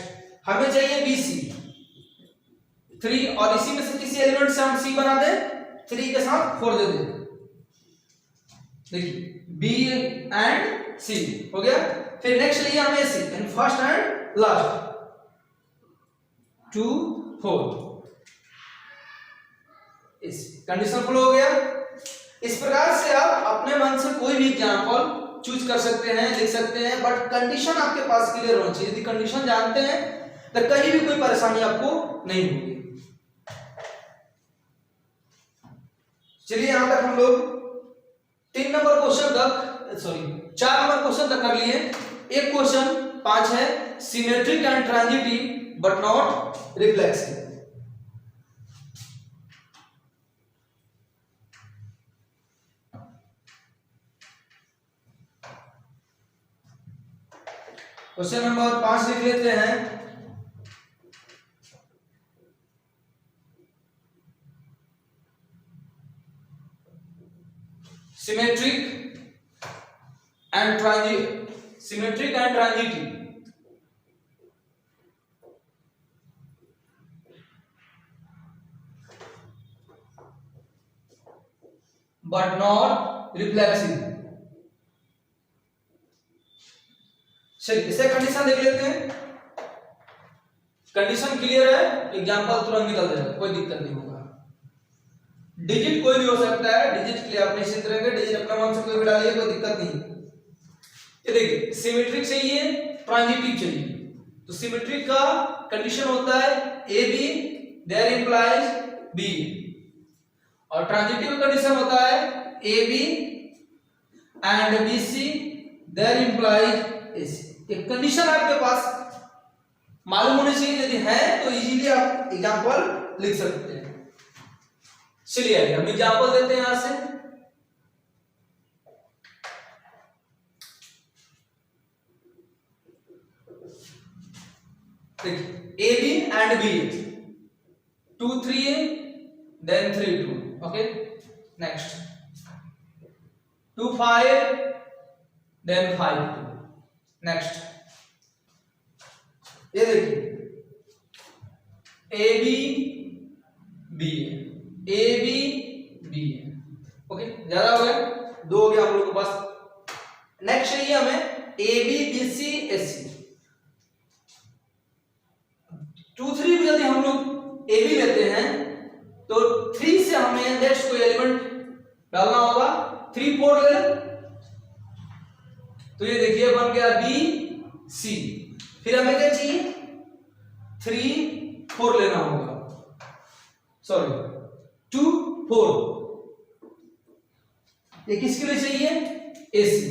हमें चाहिए बी सी 3, और इसी में से किसी एलिमेंट से हम सी बना दें, 3 के साथ 4 दे दें, देखिए बी एंड सी हो गया। फिर नेक्स्ट लिए हमें सी, एंड फर्स्ट एंड लास्ट 2 4, इस कंडीशन फॉलो हो गया। इस प्रकार से आप अपने मन से कोई भी एग्जांपल चूज कर सकते हैं, लिख सकते हैं, बट कंडीशन आपके पास क्लियर होनी चाहिए। यदि कंडीशन जानते हैं तो कहीं भी कोई परेशानी आपको नहीं होगी। चलिए यहां तक हम लोग 4 नंबर क्वेश्चन तक कर लिए। एक क्वेश्चन 5 है, symmetric and transitive but not reflexive. Question number 5 लिख लेते हैं। Symmetric and transitive but not reflexive. चलिए इसे कंडीशन देख लेते हैं। कंडीशन क्लियर है, एग्जांपल तुरंत निकल जाएगा, कोई दिक्कत नहीं होगा। डिजिट कोई भी हो सकता है, डिजिट के लिए आप निश्चित रहेंगे, डिजिट अपना मन से कोई भी डालिए, कोई दिक्कत नहीं। ये देखिए सिमेट्रिक चाहिए, ट्रांजिटिव चाहिए। तो सिमेट्रिक का कंडीशन होता है A B there implies B, और ट्रांजिटिव कंडीशन होता है A B and B C there implies A C. एक कंडीशन आपके पास मालूम होनी चाहिए, यदि है तो इजीली आप एग्जांपल लिख सकते हैं। चलिए आइए हम एग्जांपल देते हैं यहां से। देखिए A B and B 2 3 then 3 2, okay. Next 2 5 then 5 2। Next ये देखिए A B B A B B, okay. ज्यादा हो गया, 2 हो गया हम लोग के पास। नेक्स्ट चाहिए हमें A B B C S C. 2 3 भी यदि हम लोग ए बी लेते हैं तो 3 से हमें नेक्स्ट कोई एलिमेंट डालना होगा। 3 4 ले तो ये देखिए बन गया बी सी। फिर हमें क्या चाहिए 3 4 लेना होगा, सॉरी 2 4। ये किसके लिए चाहिए एसी,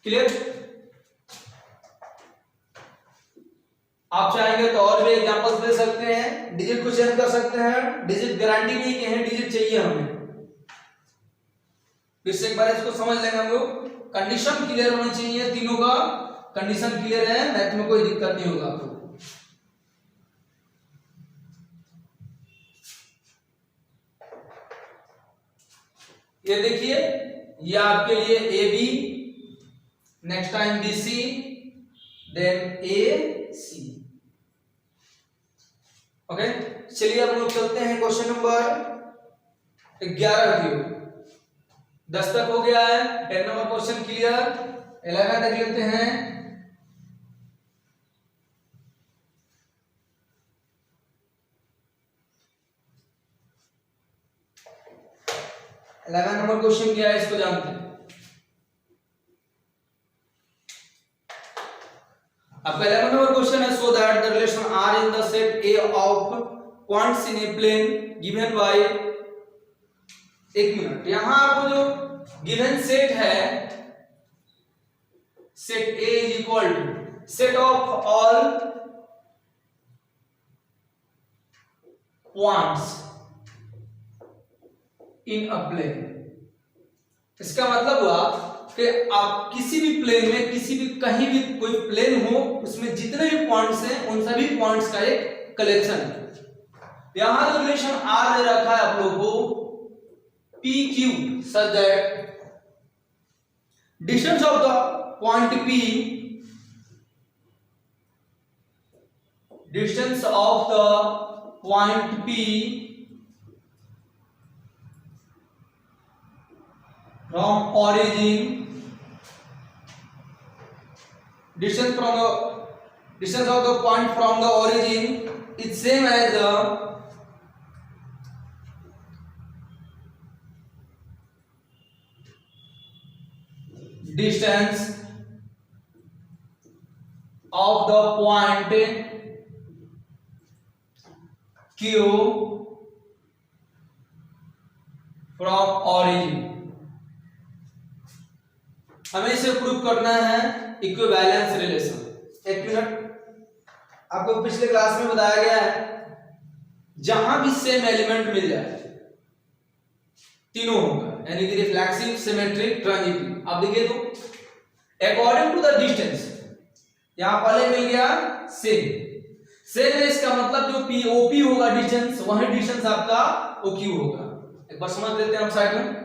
क्लियर। आप चाहेंगे तो और भी एग्जांपल्स दे सकते हैं, डिजिट को चेंज कर सकते हैं। डिजिट गारंटी नहीं कि है डिजिट चाहिए हमें। फिर से एक बार इसको समझ लेंगे हम लोग। कंडीशन क्लियर होनी चाहिए, तीनों का कंडीशन क्लियर है, मैथ में कोई दिक्कत नहीं होगा आपको। ये देखिए ये आपके लिए A B, next time B C, then A C, okay. चलिए अब लोग चलते हैं क्वेश्चन नंबर 11 की ओर। 10 तक हो गया है, 10 नंबर क्वेश्चन क्लियर। 11 तक लेते हैं। नंबर क्वेश्चन क्या है इसको जानते हैं। आपका 11 नंबर क्वेश्चन है, so that the relation R in the set A of points in a plane given by. एक मिनट, यहां आपको जो गिवन सेट है, set A is equal to set of all points in a plane. इसका मतलब हुआ कि आप किसी भी प्लेन में, किसी भी कहीं भी कोई प्लेन हो, उसमें जितने भी पॉइंट्स हैं उन सभी पॉइंट्स का एक कलेक्शन है। यहां जो रिलेशन आर दे रखा है आप लोगों को P Q, such that distance of the point P, distance of the point P from origin, distance of the point from the origin is same as the distance of the point Q from origin। हमें इसे prove करना है equivalence relation. एक minute, आपको पिछले class में बताया गया है, जहां भी सेम एलिमेंट मिल जाए तीनों होगा, यानी कि रिफ्लेक्सिव, सिमेट्रिक, ट्रांजिटिव। आप देखिए तो अकॉर्डिंग टू द डिस्टेंस, यहां पहले मिल गया सेम है, इसका मतलब जो पीओपी होगा डिस्टेंस, वही डिस्टेंस आपका ओक्यू होगा। एक बार समझ लेते हैं हम साइड में।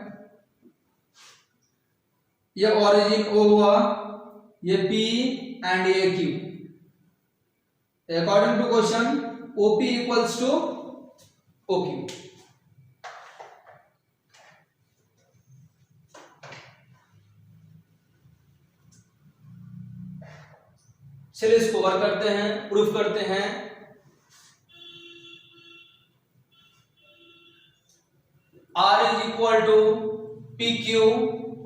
ये ओरिजिन ओ हुआ, ये पी एंड ये Q. According to question OP equals to OQ. चलिए इसको वर्क करते हैं, प्रूफ करते हैं। R is equal to PQ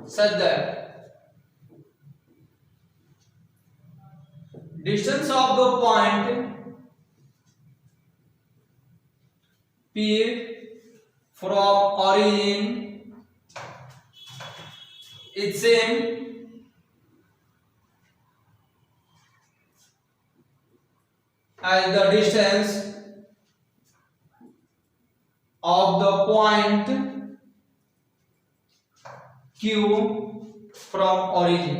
such that distance of the point P from origin is same as the distance of the point Q from origin.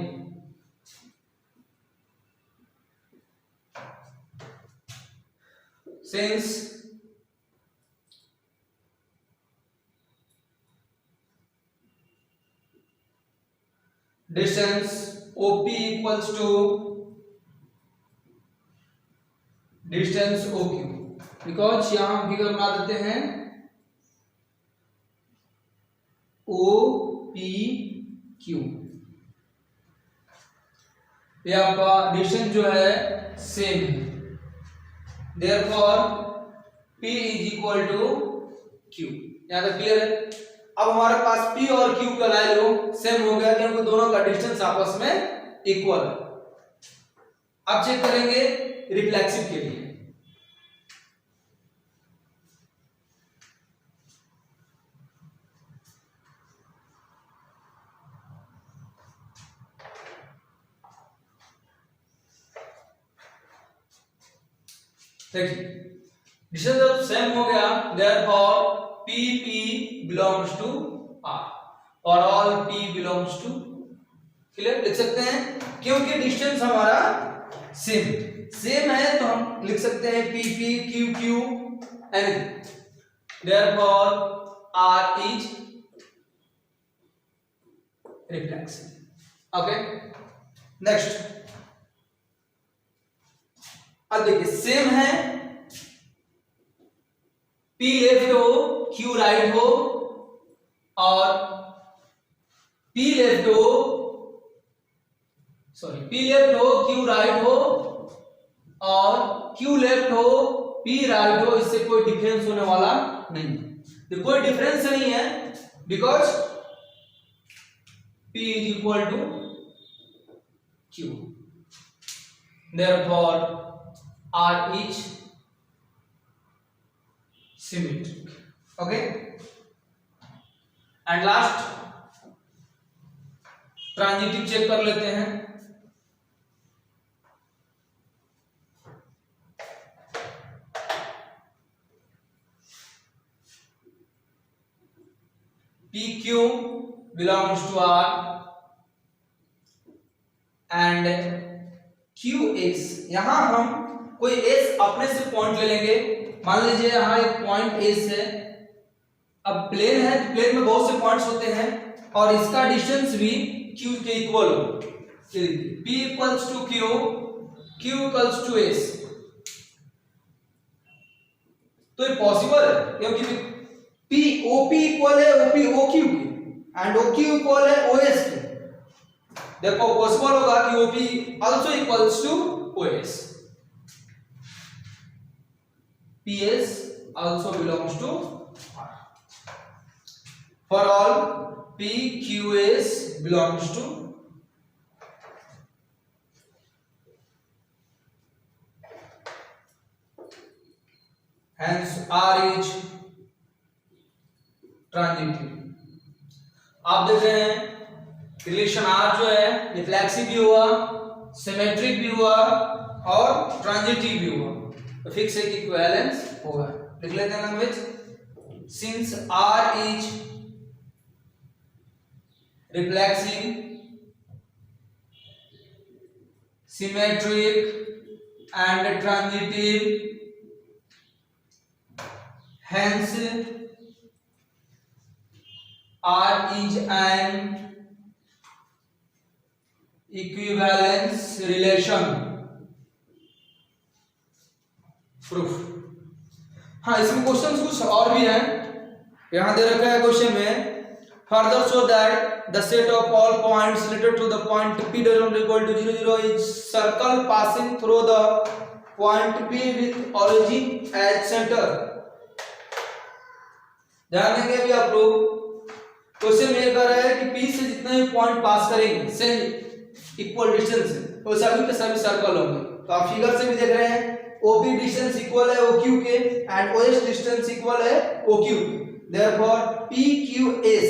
Since distance OP equals to distance OQ, because यहां figure बना देते हैं OPQ, ये आपका distance जो है same है, therefore P is equal to Q। यहां तक क्लियर है। अब हमारे पास P और Q का वैल्यू सेम हो गया क्योंकि दोनों का डिस्टेंस आपस में इक्वल है। अब चेक करेंगे रिफ्लेक्सिव के लिए। देखिए डिस्टेंस जब सेम हो गया, therefore PP belongs to R और all P belongs to, clear लिख सकते हैं क्योंकि डिस्टेंस हमारा सेम है तो हम लिख सकते हैं PP QQ anything, therefore R is reflexive. Okay next, अब देखिए सेम है, P लेफ्ट हो Q राइट हो और P लेफ्ट हो Q राइट हो और Q लेफ्ट हो P राइट हो, इससे कोई डिफरेंस होने वाला नहीं, तो कोई डिफरेंस नहीं है because P is equal to Q, therefore R is symmetric. Okay, and last transitive check कर लेते हैं। PQ belongs to R and QS, यहां हम कोई S अपने से पॉइंट ले लेंगे, मान लीजिए यहां एक पॉइंट S है, अब प्लेन है तो प्लेन में बहुत से पॉइंट्स होते हैं और इसका डिस्टेंस भी Q के इक्वल हो, P equals to Q, Q equals to S, तो ये पॉसिबल है क्योंकि P OP इक्वल है OP OQ के एंड OQ इक्वल है OS के, देखो पॉसिबल होगा कि OP also equals to OS, PS also belongs to R. For all PQS belongs to hence R is transitive। आप देख रहे हैं रिलेशन R जो है रिफ्लेक्सिव भी हुआ, सिमेट्रिक भी हुआ और ट्रांजिटिव भी हुआ, तो फिक्स है कि इक्विवेलेंस होगा। लिख लेते हैं language, since R is reflexive, symmetric and transitive, hence R is an equivalence relation proof। हाँ, इसमें क्वेश्चन कुछ और भी हैं, यहां दे रखा है क्वेश्चन में, further show that the set of all points related to the point P equal to 0 0 is circle passing through the point P with origin as center। ध्यान देंगे अभी आप लोग, क्वेश्चन ये कर रहा है कि P से जितने भी पॉइंट पास करेंगे सेम इक्वल डिस्टेंस है, वो सभी के सभी सर्कल होंगे, तो आप फिगर से भी देख रहे हैं OP डिस्टेंस इक्वल है OQ के एंड OS डिस्टेंस इक्वल है OQ के, therefore PQS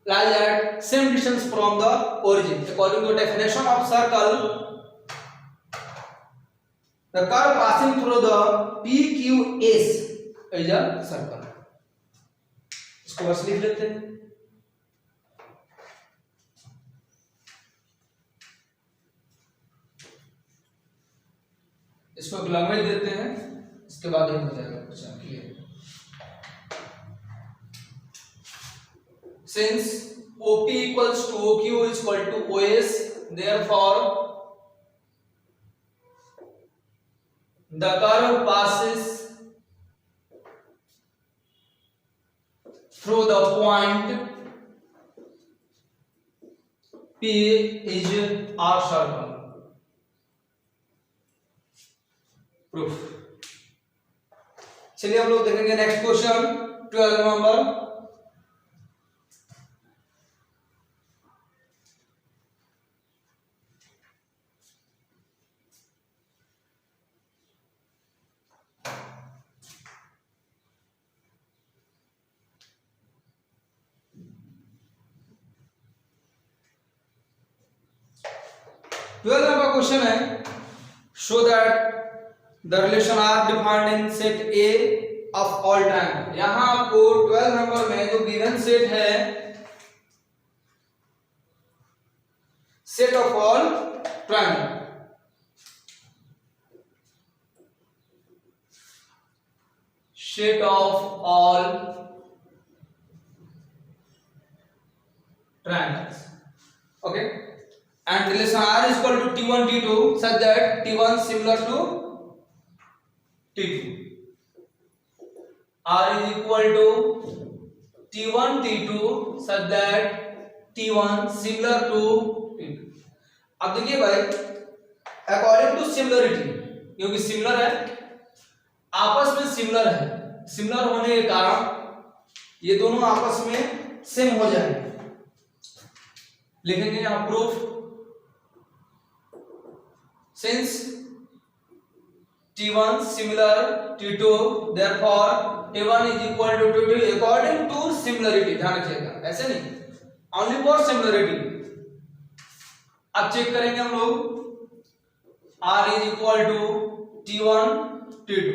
lies at same distance from the origin. According to the definition of circle, the curve passing through the PQS is a circle. इसको बस लिख लेते हैं। इसको एक लैंग्वेज देते हैं, इसके बाद ये हो जाएगा question clear. Since OP equals to OQ is equal to OS, therefore the curve passes through the point P is R circle. Proof. चलिए हम लोग देखेंगे नेक्स्ट क्वेश्चन 12 नंबर। ट्वेल्थ नंबर क्वेश्चन है, show that the relation R defined in set A of all triangle. यहां आपको 12 नंबर में जो गिवन सेट है, set of all triangle, set of all triangles, okay, and relation R is equal to T1 T2 such that T1 similar to T2, R is equal to T1 T2 such that T1 similar to T2। अब देखिए भाई, according to similarity, क्योंकि similar है, आपस में similar है, similar होने के कारण ये दोनों आपस में सेम हो जाएंगे। लिखेंगे यहां proof, since T1 similar T2 therefore T1 is equal to T2 according to similarity। ध्यान रखिएगा, ऐसे नहीं, only for similarity। अब चेक करेंगे हम लोग, R is equal to T1 T2,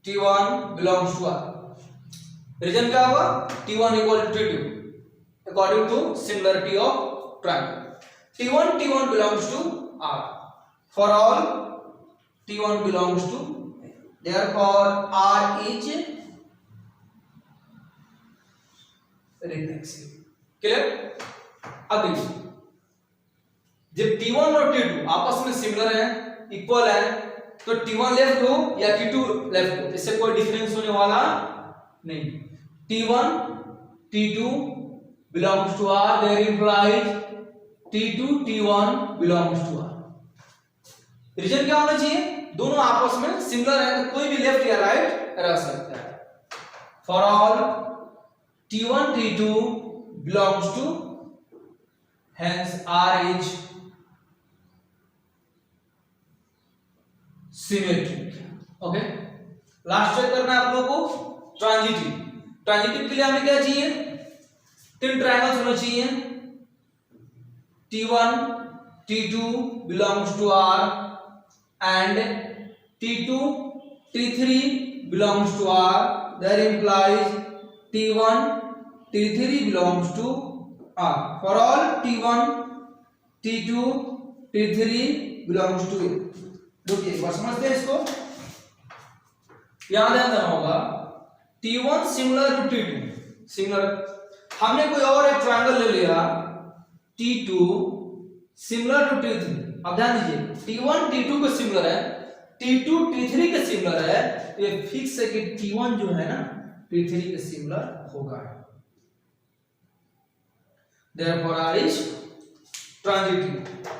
T1 belongs to R। Reason क्या होगा, T1 equal to T2 according to similarity of triangle। T1 belongs to R for all T1 belongs to, therefore R is reflexive। Clear. अब देखिए, जब T1 और T2 आपस में similar हैं, equal है, तो T1 लेफ्ट हो या T2 लेफ्ट हो, इससे कोई डिफरेंस होने वाला नहीं। T1 T2 belongs to R, there implies T2 T1 belongs to R। Reason क्या होना चाहिए, दोनों आपस में सिमिलर है, तो कोई भी लेफ्ट या राइट रह सकता है। For all T1 T2 belongs to, hence R is symmetric. Okay, last check करना है आप लोगों को ट्रांजिटिव। ट्रांजिटिव के लिए हमें क्या चाहिए, 3 ट्रायंगल्स होना चाहिए, T1 T2 belongs to R and T2 T3 belongs to R, that implies T1 T3 belongs to R। for all T1 T2 T3 belongs to A। देखिए एक बार समझते हैं इसको, याद रखना होगा T1 similar to T2, similar, हमने कोई और एक ट्रायंगल ले लिया T2 सिमिलर टू T3। अब ध्यान दीजिए, T1 T2 के सिमिलर है, T2 T3 के सिमिलर है, तो ये फिक्स है कि T1 जो है ना T3 के सिमिलर होगा, therefore R is transitive।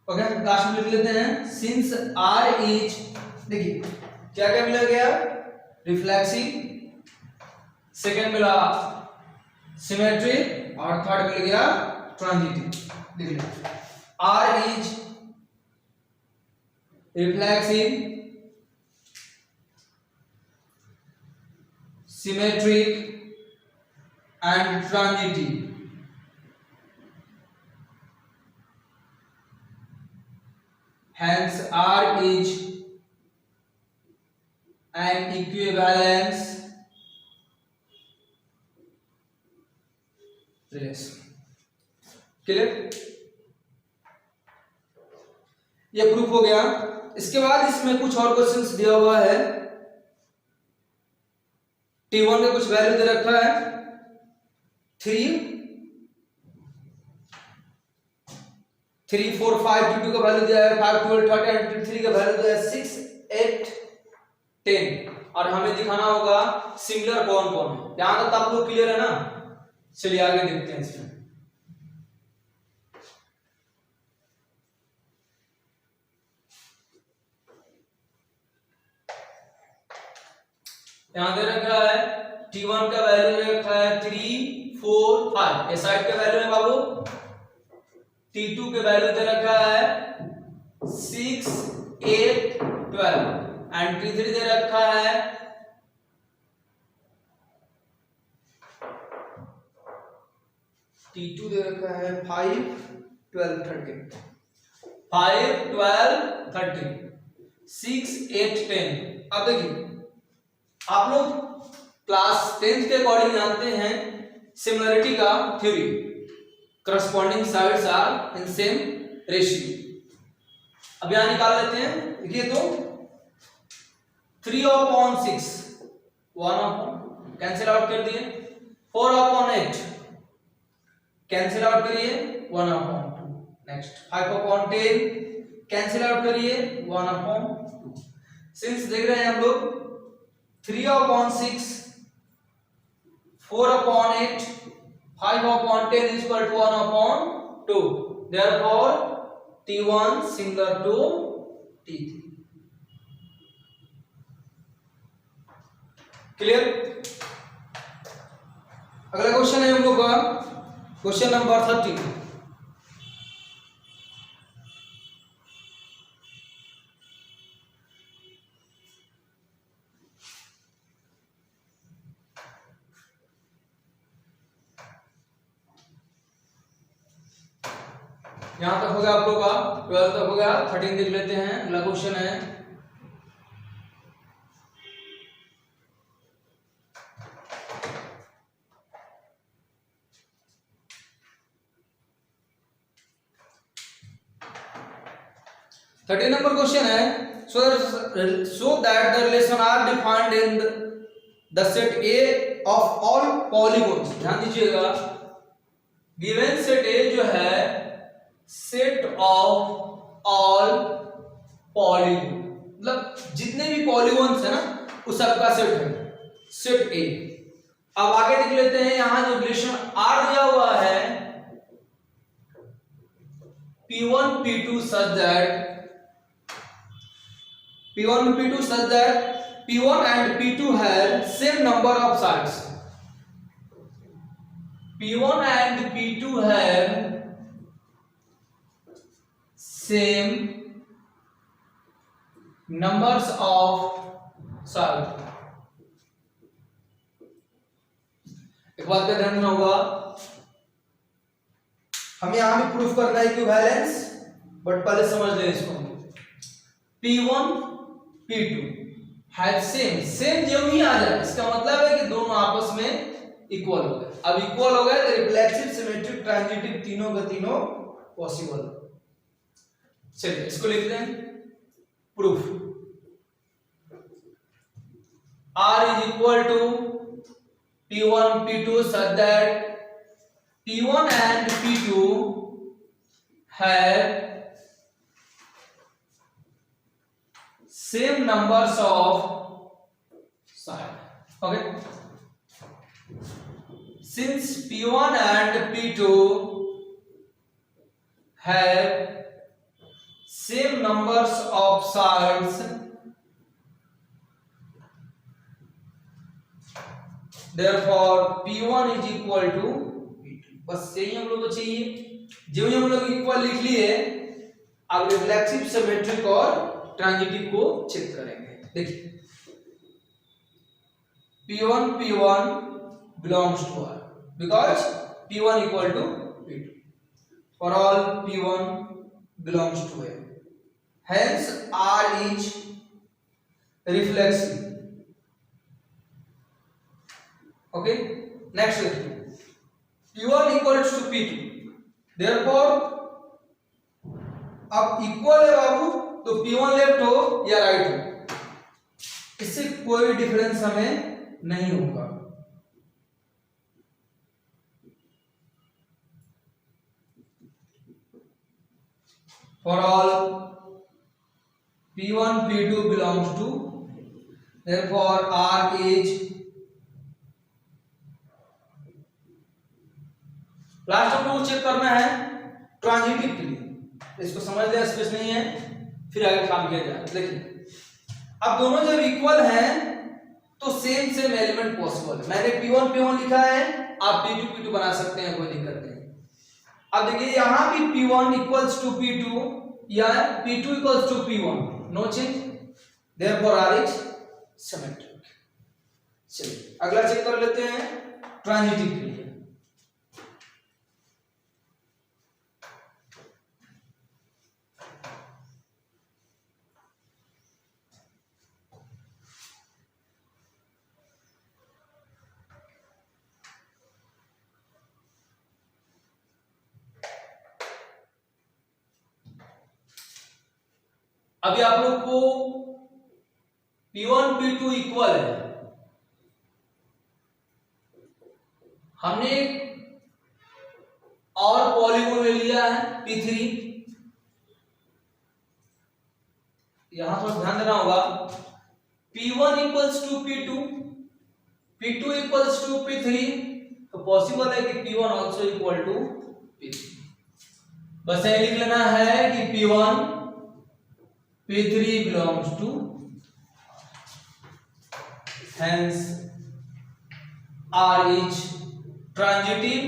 Okay, last में लिख लेते हैं सिंस आर इज, देखिए क्या क्या मिला गया, रिफ्लेक्सिव, सेकंड मिला सिमेट्रिक और थर्ड मिल गया ट्रांजिटिव। देख लो R is reflexive, symmetric and transitive. Hence R is an equivalence relation. Clear? ये प्रूफ हो गया। इसके बाद इसमें कुछ और क्वेश्चंस दिया हुआ है। T1 का कुछ वैल्यू दे रखा है 3, 4, 5, T2 का वैल्यू दिया है 5, 12, 13 एंड T3 का वैल्यू दिया है 6, 8, 10 और हमें दिखाना होगा सिमिलर कौन कौन है। यहां तक आप लोग क्लियर है ना? चलिए आगे देखते हैं इसमें। यहां दे रखा है T1 का वैल्यू दे रखा है 3, 4, 5, ये साइड का वैल्यू है बाबू। T2 के वैल्यू दे रखा है 6, 8, 12 एंड T3 दे रखा है 5, 12, 13, 5, 12, 13, 6, 8, 10। अब देखिए आप लोग क्लास 10th के अकॉर्डिंग जानते हैं सिमिलरिटी का theory, corresponding sides are in same ratio. अब यहां निकाल लेते हैं। देखिए तो 3/6 1 कैंसिल आउट कर दिए, 4/8 कैंसिल आउट करिए 1/2, नेक्स्ट 5/10 कैंसिल आउट करिए 1/2। सिंस देख रहे हैं हम लोग 3/6, 4/8, 5/10 is equal to 1/2. Therefore, T1 similar to T3. Clear? अगला क्वेश्चन है हम लोग का क्वेश्चन नंबर 30। यहां तक हो गया आप लोग का, 12 तक हो गया, 13 देख लेते हैं। अगला क्वेश्चन है थर्टी नंबर क्वेश्चन है so that the relation are defined in the set A of all polygons। ध्यान दीजिएगा गिवन सेट A जो है सेट ऑफ ऑल पॉलीगॉन, मतलब जितने भी पॉलीगॉन्स है ना उस सबका सेट है, सेट ए। अब आगे देख लेते हैं, यहां जो रिलेशन R दिया हुआ है P1 P2 such that P1 P2 such that P1 and P2 have same number of sides। P1 and P2 have same numbers of sides। एक बात का ध्यान रखना होगा, हमें यहां भी प्रूफ करना है इक्विवेलेंस, बट पहले समझ लें इसको। P1 P2 हैव सेम जो भी आ जाए इसका मतलब है कि दोनों आपस में इक्वल हो गए। अब इक्वल हो गए तो रिफ्लेक्सिव, सिमेट्रिक, ट्रांजिटिव तीनों का तीनों पॉसिबल। चलिए इसको लिखते हैं proof. R is equal to P1 P2 such that P1 and P2 have same numbers of side। Okay, since P1 and P2 have same numbers of sides, therefore P1 is equal to P2। बस यही हम लोग को चाहिए। जो हम लोग equal लिख लिए, अब रिफ्लेक्सिव, सिमेट्रिक और ट्रांजिटिव को चेक करेंगे। देखिए P1 belongs to R because P1 equal to P2 for all P1 belongs to A, hence R is reflexive। okay, next P1 equals to P2, therefore अब equal है बाबू, तो P1 left हो या right हो, इससे कोई डिफरेंस हमें नहीं होगा। For all P1 P2 belongs to, therefore R is, last हम लोग चेक करना है ट्रांजिटिव के लिए, इसको समझ लिया, स्पेस नहीं है, फिर आगे काम किया जाए। देखिए अब दोनों जब इक्वल हैं तो सेम एलिमेंट पॉसिबल है। मैंने P1 लिखा है, आप P2 बना सकते हैं, कोई दिक्कत नहीं। अब देखिए यहां भी P1 इक्वल्स टू P2 या P2 equals to P1, no change, therefore R is symmetric. चलिए अगला चेक कर लेते हैं ट्रांजिटिव के लिए। अभी आप लोग को P1 P2 इक्वल है, हमने और पॉलीगॉन ले लिया है P3। यहां पर ध्यान देना होगा, P1 equals to P2, P2 equals to P3, तो पॉसिबल है कि P1 also equal to P3। बस ये लिख लेना है कि P1 P3 belongs to, hence R is transitive।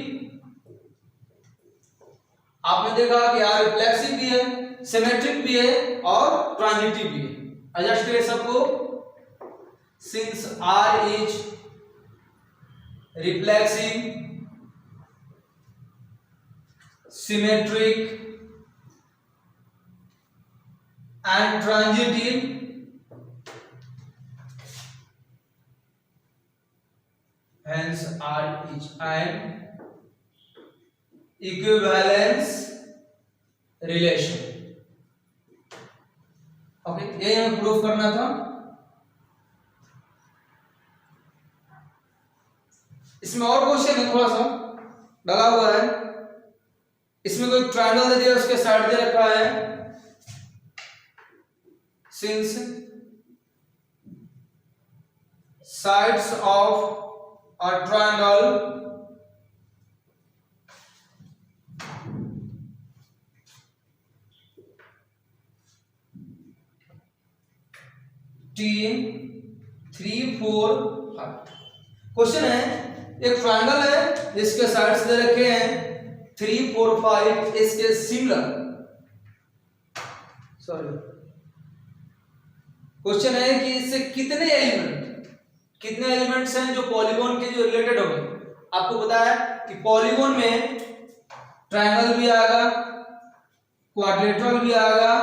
आपने देखा कि R रिफ्लेक्सिव भी है, सिमेट्रिक भी है और ट्रांजिटिव भी है। एडजस्ट करें सबको, since R is reflexive, symmetric and transitive, hence R is an equivalence relation। Okay, यही हमें प्रूफ करना था। इसमें और क्वेश्चन है, थोड़ा सा लगा हुआ है। इसमें कोई ट्रायंगल दे दिया, उसके साइड दे रखा है, since sides of a triangle T3 4 5। Question है, एक ट्रायंगल है जिसके साइड्स दे रखे हैं 3 4 5, इसके सिमिलर, सॉरी क्वेश्चन है कि इससे कितने एलिमेंट्स हैं जो पॉलीगॉन के जो रिलेटेड होंगे। आपको पता है कि पॉलीगॉन में ट्रायंगल भी आएगा, क्वाड्रिलेटरल भी आएगा,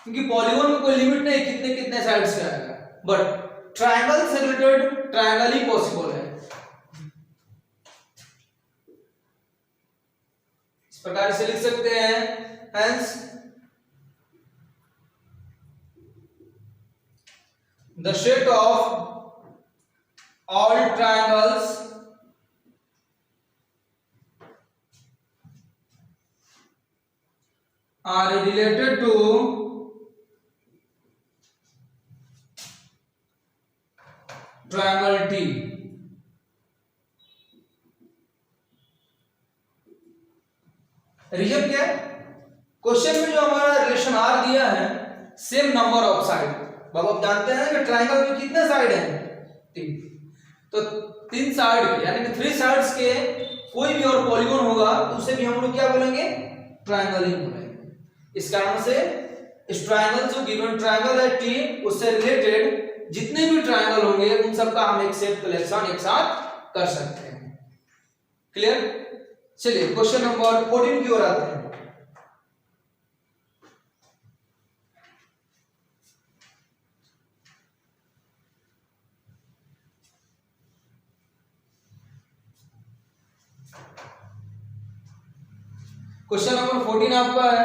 क्योंकि पॉलीगॉन में कोई लिमिट नहीं कितने कितने साइड्स से आएगा, बट ट्रायंगल से रिलेटेड ट्रायंगल ही पॉसिबल है। इस प्रकार से लिख सकते हैं, hence the set of all triangles are related to triangle T। Reason क्या है? क्वेश्चन में जो हमारा रिलेशन आर दिया है, सेम नंबर ऑफ साइड। बाबू आप जानते हैं कि ट्रायंगल में कितने साइड हैं? 3। तो 3 साइड के यानी कि 3 साइड्स के कोई भी और पॉलीगॉन होगा तो उसे भी हम लोग क्या बोलेंगे? ट्रायंगल ही बोलेंगे। इस कारण से इस ट्रायंगल जो गिवन ट्रायंगल है टी, उससे रिलेटेड जितने भी ट्रायंगल होंगे उन सबका हम एक सेट कलेक्शन एक साथ कर सकते हैं। क्लियर? चलिए क्वेश्चन नंबर 14 की ओर आते हैं। क्वेश्चन नंबर 14 आपका है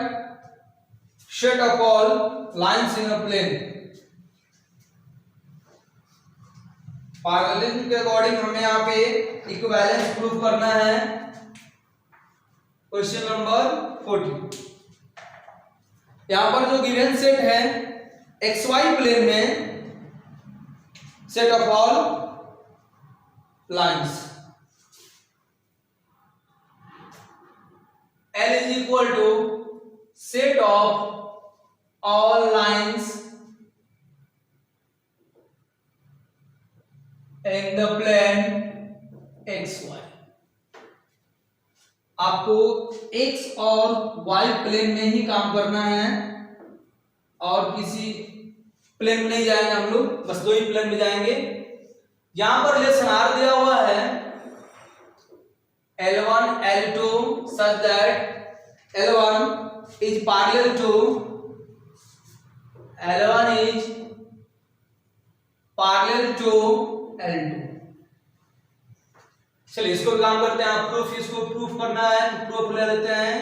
set of all lines in a plane. Parallelism के अकॉर्डिंग हमें यहाँ पे इक्विवेलेंस प्रूफ करना है। क्वेश्चन नंबर 14, यहां पर जो गिवन सेट है XY प्लेन में set of all lines L is equal to set of all lines in the plane XY। आपको X और Y प्लेन में ही काम करना है और किसी प्लेन में नहीं जाएंगे हम लोग, बस 2 ही प्लेन में जाएंगे। यहां पर रिलेशन R दिया हुआ है L1 L2 such that L1 is parallel to L2। चलिए इसको काम करते हैं। आप प्रूफ, इसको प्रूफ करना है तो प्रूफ ले लेते हैं।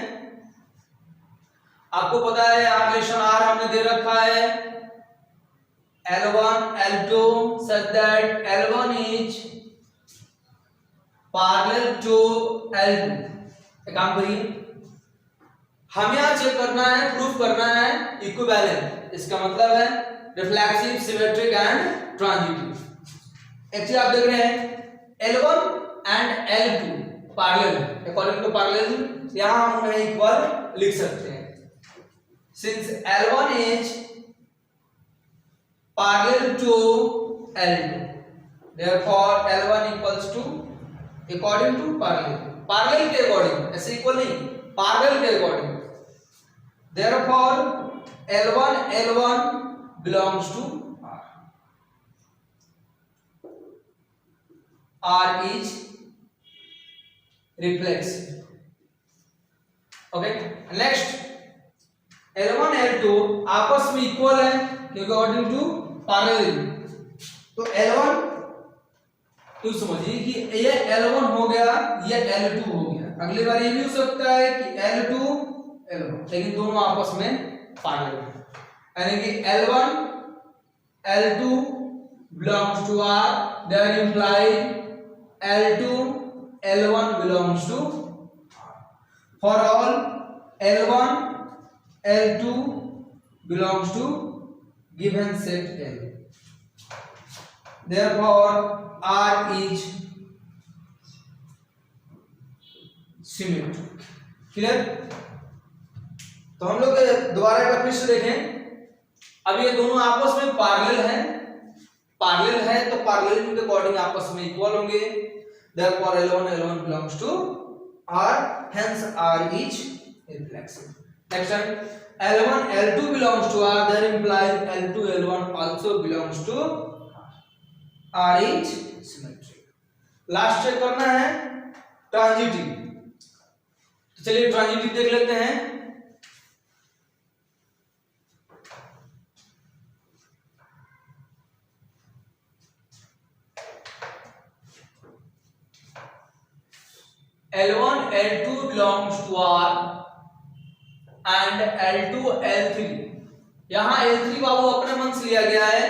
आपको पता है यहाँ रिलेशन R हमने दे रखा है L1 L2 such that L1 is parallel to L2। एक काम करिए, हमें यहाँ चेक करना है, प्रूफ करना है इक्विवेलेंट। इसका मतलब है रिफ्लेक्सिव, सिमेट्रिक एंड ट्रांजिटिव। एक चीज आप देख रहे हैं L1 and L2 parallel, according to parallelism यहां हम उन्हें इक्वल लिख सकते हैं। Since L1 is parallel to L2 therefore L1 equals to according to parallel, parallel के अकॉर्डिंग, ऐसे इक्वल नहीं, पैरेलल के according. therefore L1 belongs to R is reflexive। Okay, next L1 L2 आपस में इक्वल है क्योंकि अकॉर्डिंग टू पैरेललिज्म। तो L1 तो समझिए कि ये L1 हो गया, ये L2 हो गया। अगली बार ये भी हो सकता है कि L2 L1, लेकिन दोनों आपस में पैरेलल है, यानी कि L1 L2 belongs to R, that implies L2 L1 belongs to R। For all L1 L2 belongs to given set L, therefore R is symmetric। Clear? तो हम लोग दोबारा एक बार फिर से देखें। अब ये दोनों आपस में पैरेलल है तो पैरेललिज्म के अकॉर्डिंग आपस में इक्वल होंगे। therefore L1 belongs to R, hence R is reflexive। next time L1 L2 belongs to R, that implies L2 L1 also belongs to R is symmetric। Last check करना है transitive. तो चलिए transitive देख लेते हैं। L1 L2 belongs to R and L2 L3। यहां L3 बाबू अपने मन से लिया गया है,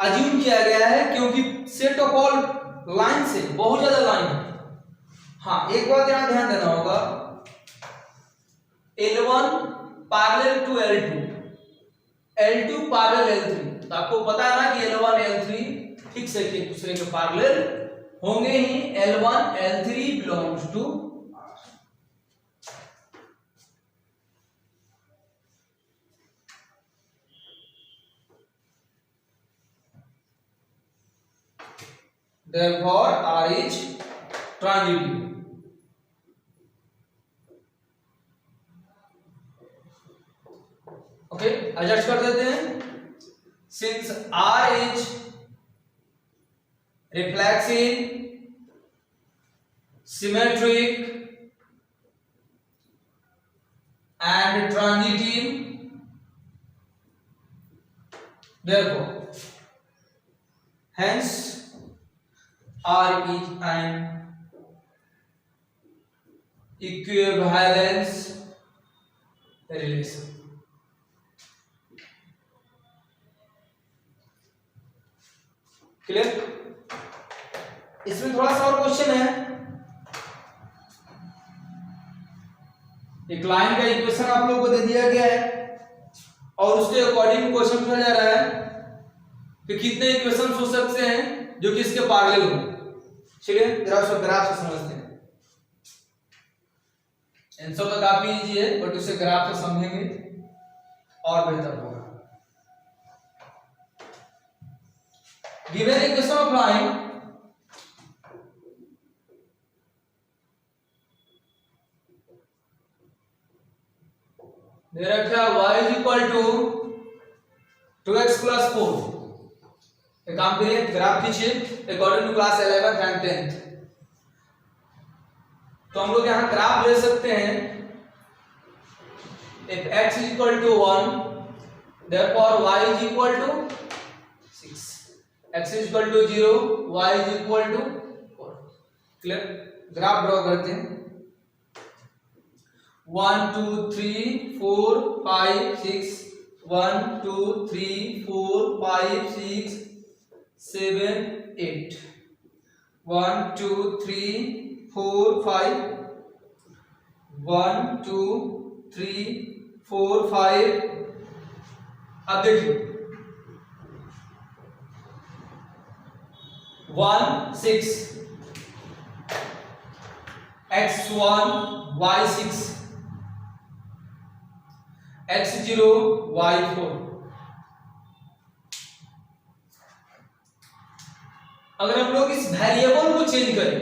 अज्यूम किया गया है, क्योंकि सेट ऑफ ऑल लाइन से बहुत ज्यादा लाइन है। हाँ, एक बात यहां ध्यान देना होगा, L1 parallel to L2, L2 parallel L3। तो आपको पता है ना कि L1 L3 फिक्स है कि एक दूसरे के पैरेलल होंगे ही। L1 L3 belongs to R। therefore R is transitive. Okay, adjust कर देते हैं. Since R is reflexive, symmetric and transitive, therefore hence R is an equivalence relation. Clear? इसमें थोड़ा सा और क्वेश्चन है. एक लाइन का इक्वेशन आप लोगों को दे दिया गया है और उसके अकॉर्डिंग क्वेश्चन पूछा जा रहा है कि कितने इक्वेशन हो सकते हैं जो कि इसके पैरेलल हो. चलिए ग्राफ से समझते हैं. आंसर तो काफी इजी है बट उसे ग्राफ से समझेंगे और बेहतर होगा. गिवन इक्वेशन ऑफ लाइन दे रखा y is equal to 2x plus 4. एक काम करिए, ग्राफ खींचिए according to class 11th and 10th. तो हम लोग यहां ग्राफ ले सकते हैं. if x is equal to 1 therefore y is equal to 6, x is equal to 0 y is equal to 4. Clear? Graph draw करते हैं. 1 2 3 4 5 6 1 2 3 4 5 6 7 8 1 2 3 4 5 1 2 3 4 5. अब देखिए 1 6 x1 y6 x0 y4. अगर हम लोग इस वेरिएबल को चेंज करें,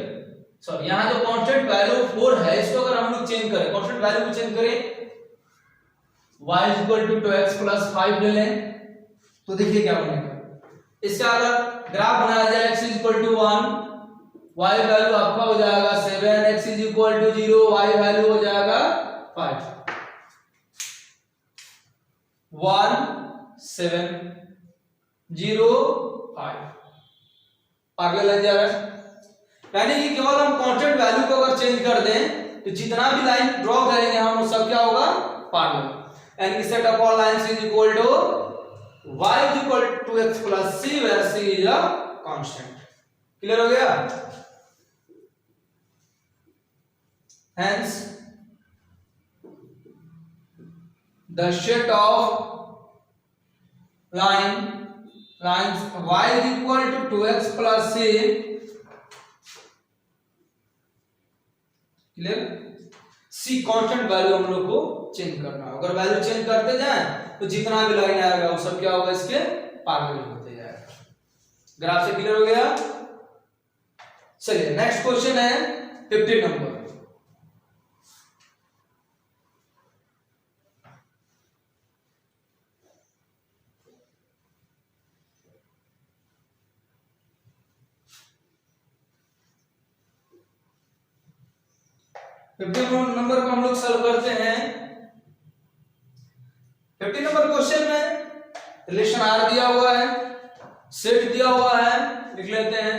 सॉरी यहां जो कांस्टेंट वैल्यू 4 है इसको अगर हम लोग चेंज करें, कांस्टेंट वैल्यू को चेंज करें y is equal to 2x plus 5 ले लें तो देखिए क्या बनेगा. इसका अगर ग्राफ बनाया जाए x is equal to 1 y value आपका हो जाएगा 7, x is equal to 0 y value हो जाएगा 5. 1 7 0 5 पैरेलल जा रहा है. यानी कि केवल हम कांस्टेंट वैल्यू को अगर चेंज कर दें तो जितना भी लाइन ड्रॉ करेंगे हम वो सब क्या होगा पैरेलल. एंड इस set of all lines is equal to y is equal to x plus c where c is a constant. Clear हो गया? hence the set of lines y is equal to 2x plus c. Clear? c constant value हम लोग को change करना है. अगर value change करते जाएं तो जितना भी लाइन आएगा वो सब क्या होगा इसके पैरेलल होते जाएगा. ग्राफ से क्लियर हो गया? चलिए नेक्स्ट क्वेश्चन है 50 नंबर. नंबर को हम लोग सॉल्व करते हैं. 50 नंबर क्वेश्चन में रिलेशन R दिया हुआ है, सेट दिया हुआ है, लिख लेते हैं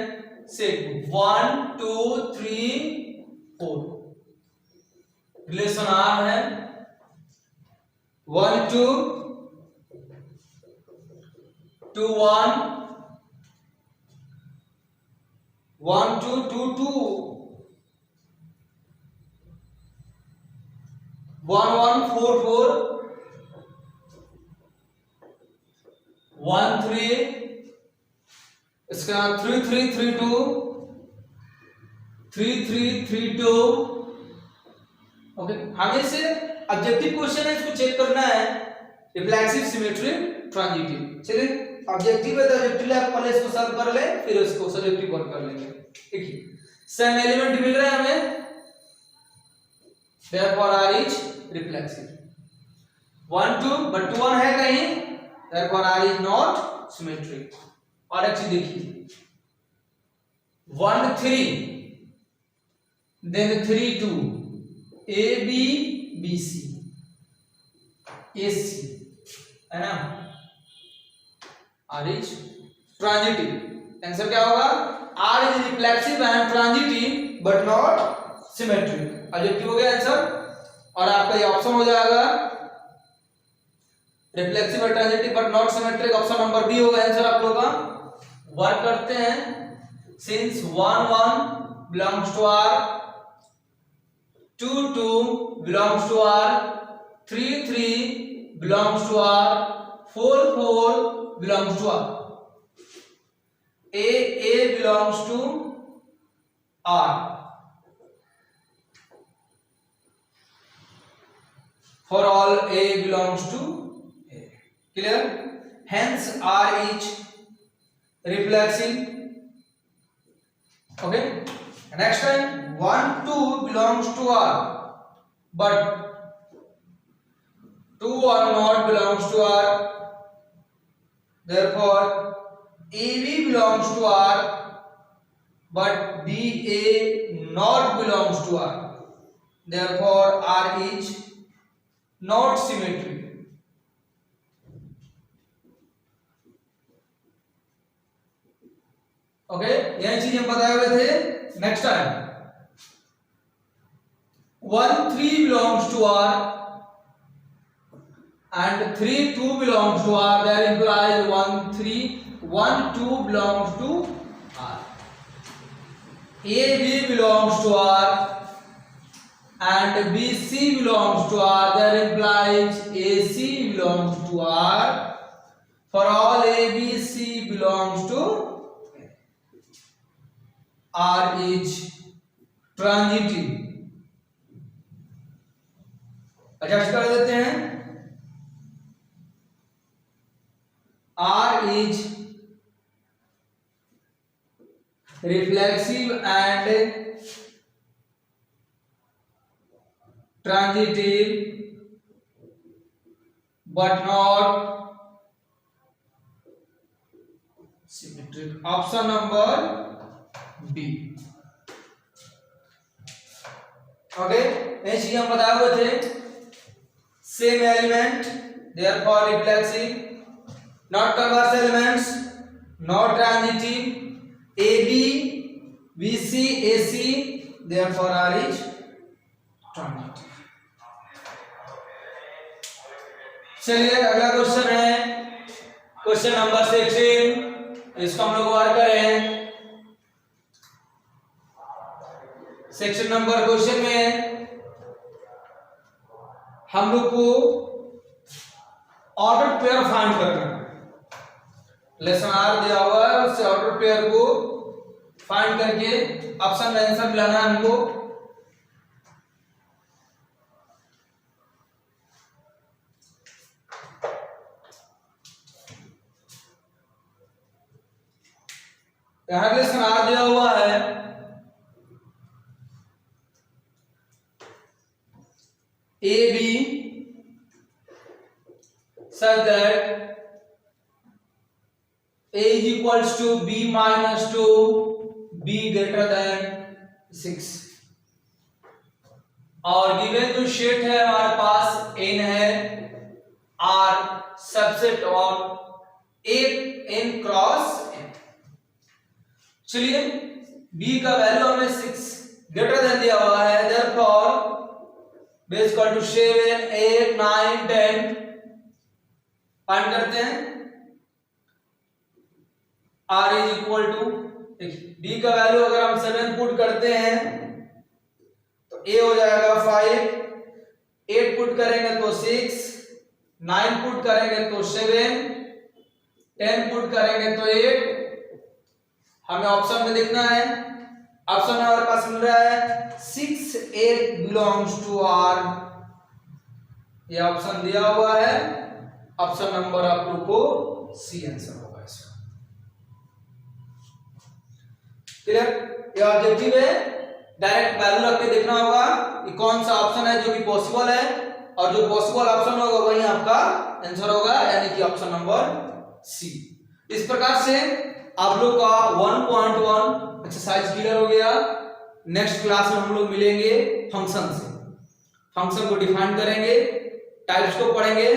सेट 1 2 3 4. रिलेशन R है 1 2 2 1 1 2 2 2 1 1 4 4 1 3 इसका 3 3 3 2 3 3 3 2. ओके, हमें से ऑब्जेक्टिव क्वेश्चन है, इसको चेक करना है रिफ्लेक्सिव सिमेट्री ट्रांजिटिव. चलिए ऑब्जेक्टिव है तो ऑब्जेक्टिव ले पहले इसको सॉल्व कर ले, फिर इसको सब्जेक्टिव वर्क कर लेंगे। ठीक है, सेम एलिमेंट मिल रहे हैं हमें, therefore R is reflexive। 1 2 but 2 1 है कहीं, therefore R is not symmetric। और एक चीज देखिए 1 3 then 3 2 A B B C A C है ना, R is transitive। आंसर क्या होगा, R is reflexive and transitive but not symmetric। Objective हो गया आंसर, और आपका ये ऑप्शन हो जाएगा रिफ्लेक्सिव और transitive but not symmetric, option number B होगा आंसर आप लोगों का। वर्क करते हैं, since 1 1 belongs to R, 2 2 belongs to R, 3 3 belongs to R, 4 4 belongs to R, A belongs to R। For all A belongs to A, clear? Hence R is reflexive। Okay, next time 1 2 belongs to R but 2 1 not belongs to R, therefore AB belongs to R but BA not belongs to R, therefore R is not symmetric। Okay, यही चीज हम बताए हुए थे। Next time 1 3 belongs to R and 3 2 belongs to R, that implies 1 3 1 2 belongs to R। A B belongs to R and BC belongs to R, that implies AC belongs to R। For all ABC belongs to R is transitive। Adjust कर देते हैं, R is reflexive and transitive but not symmetric, option number B। Okay, ये चीज हम बताए हुए थे, same element therefore reflexive, not converse elements, not transitive, AB BC AC, therefore R is transitive। चलिए अगला क्वेश्चन है, क्वेश्चन नंबर 16, इसको हम लोग वर्क करें। सेक्शन नंबर क्वेश्चन में हम लोग को ऑर्डर पेयर फाइंड करना है। लेसन आर दिया हुआ है, उससे ऑर्डर पेयर को फाइंड करके ऑप्शन में आंसर मिलाना है हमको। यहां लेसन आर दिया हुआ है, AB such that A is equals to B minus 2, B greater than 6। और गिवन जो सेट है हमारे पास n है, R सबसेट और n क्रॉस n। चलिए B का वैल्यू हमें 6 ग्रेटर देन दिया हुआ है, therefore B is equal to 7 8 9 10 find करते हैं। R is equal to, D का वैल्यू अगर हम 7 पुट करते हैं तो A हो जाएगा 5, 8 पुट करेंगे तो 6, 9 पुट करेंगे तो 7, 10 पुट करेंगे तो 8। हमें ऑप्शन में देखना है, ऑप्शन में हमारे पास मिल रहा है 6 8 belongs to R, ये ऑप्शन दिया हुआ है ऑप्शन नंबर आप लोग को सी आंसर होगा इसका। क्लियर? ये ऑब्जेक्टिव है, डायरेक्ट वैल्यू रख के देखना होगा कि कौन सा ऑप्शन है जो कि पॉसिबल है, और जो पॉसिबल ऑप्शन होगा वही आपका आंसर होगा, यानी कि ऑप्शन नंबर सी। इस प्रकार से आप लोग का 1.1 एक्सरसाइज क्लियर हो गया। नेक्स्ट क्लास में हम लोग मिलेंगे फंक्शन से, फंक्शन को डिफाइन करेंगे, टाइप्स को पढ़ेंगे,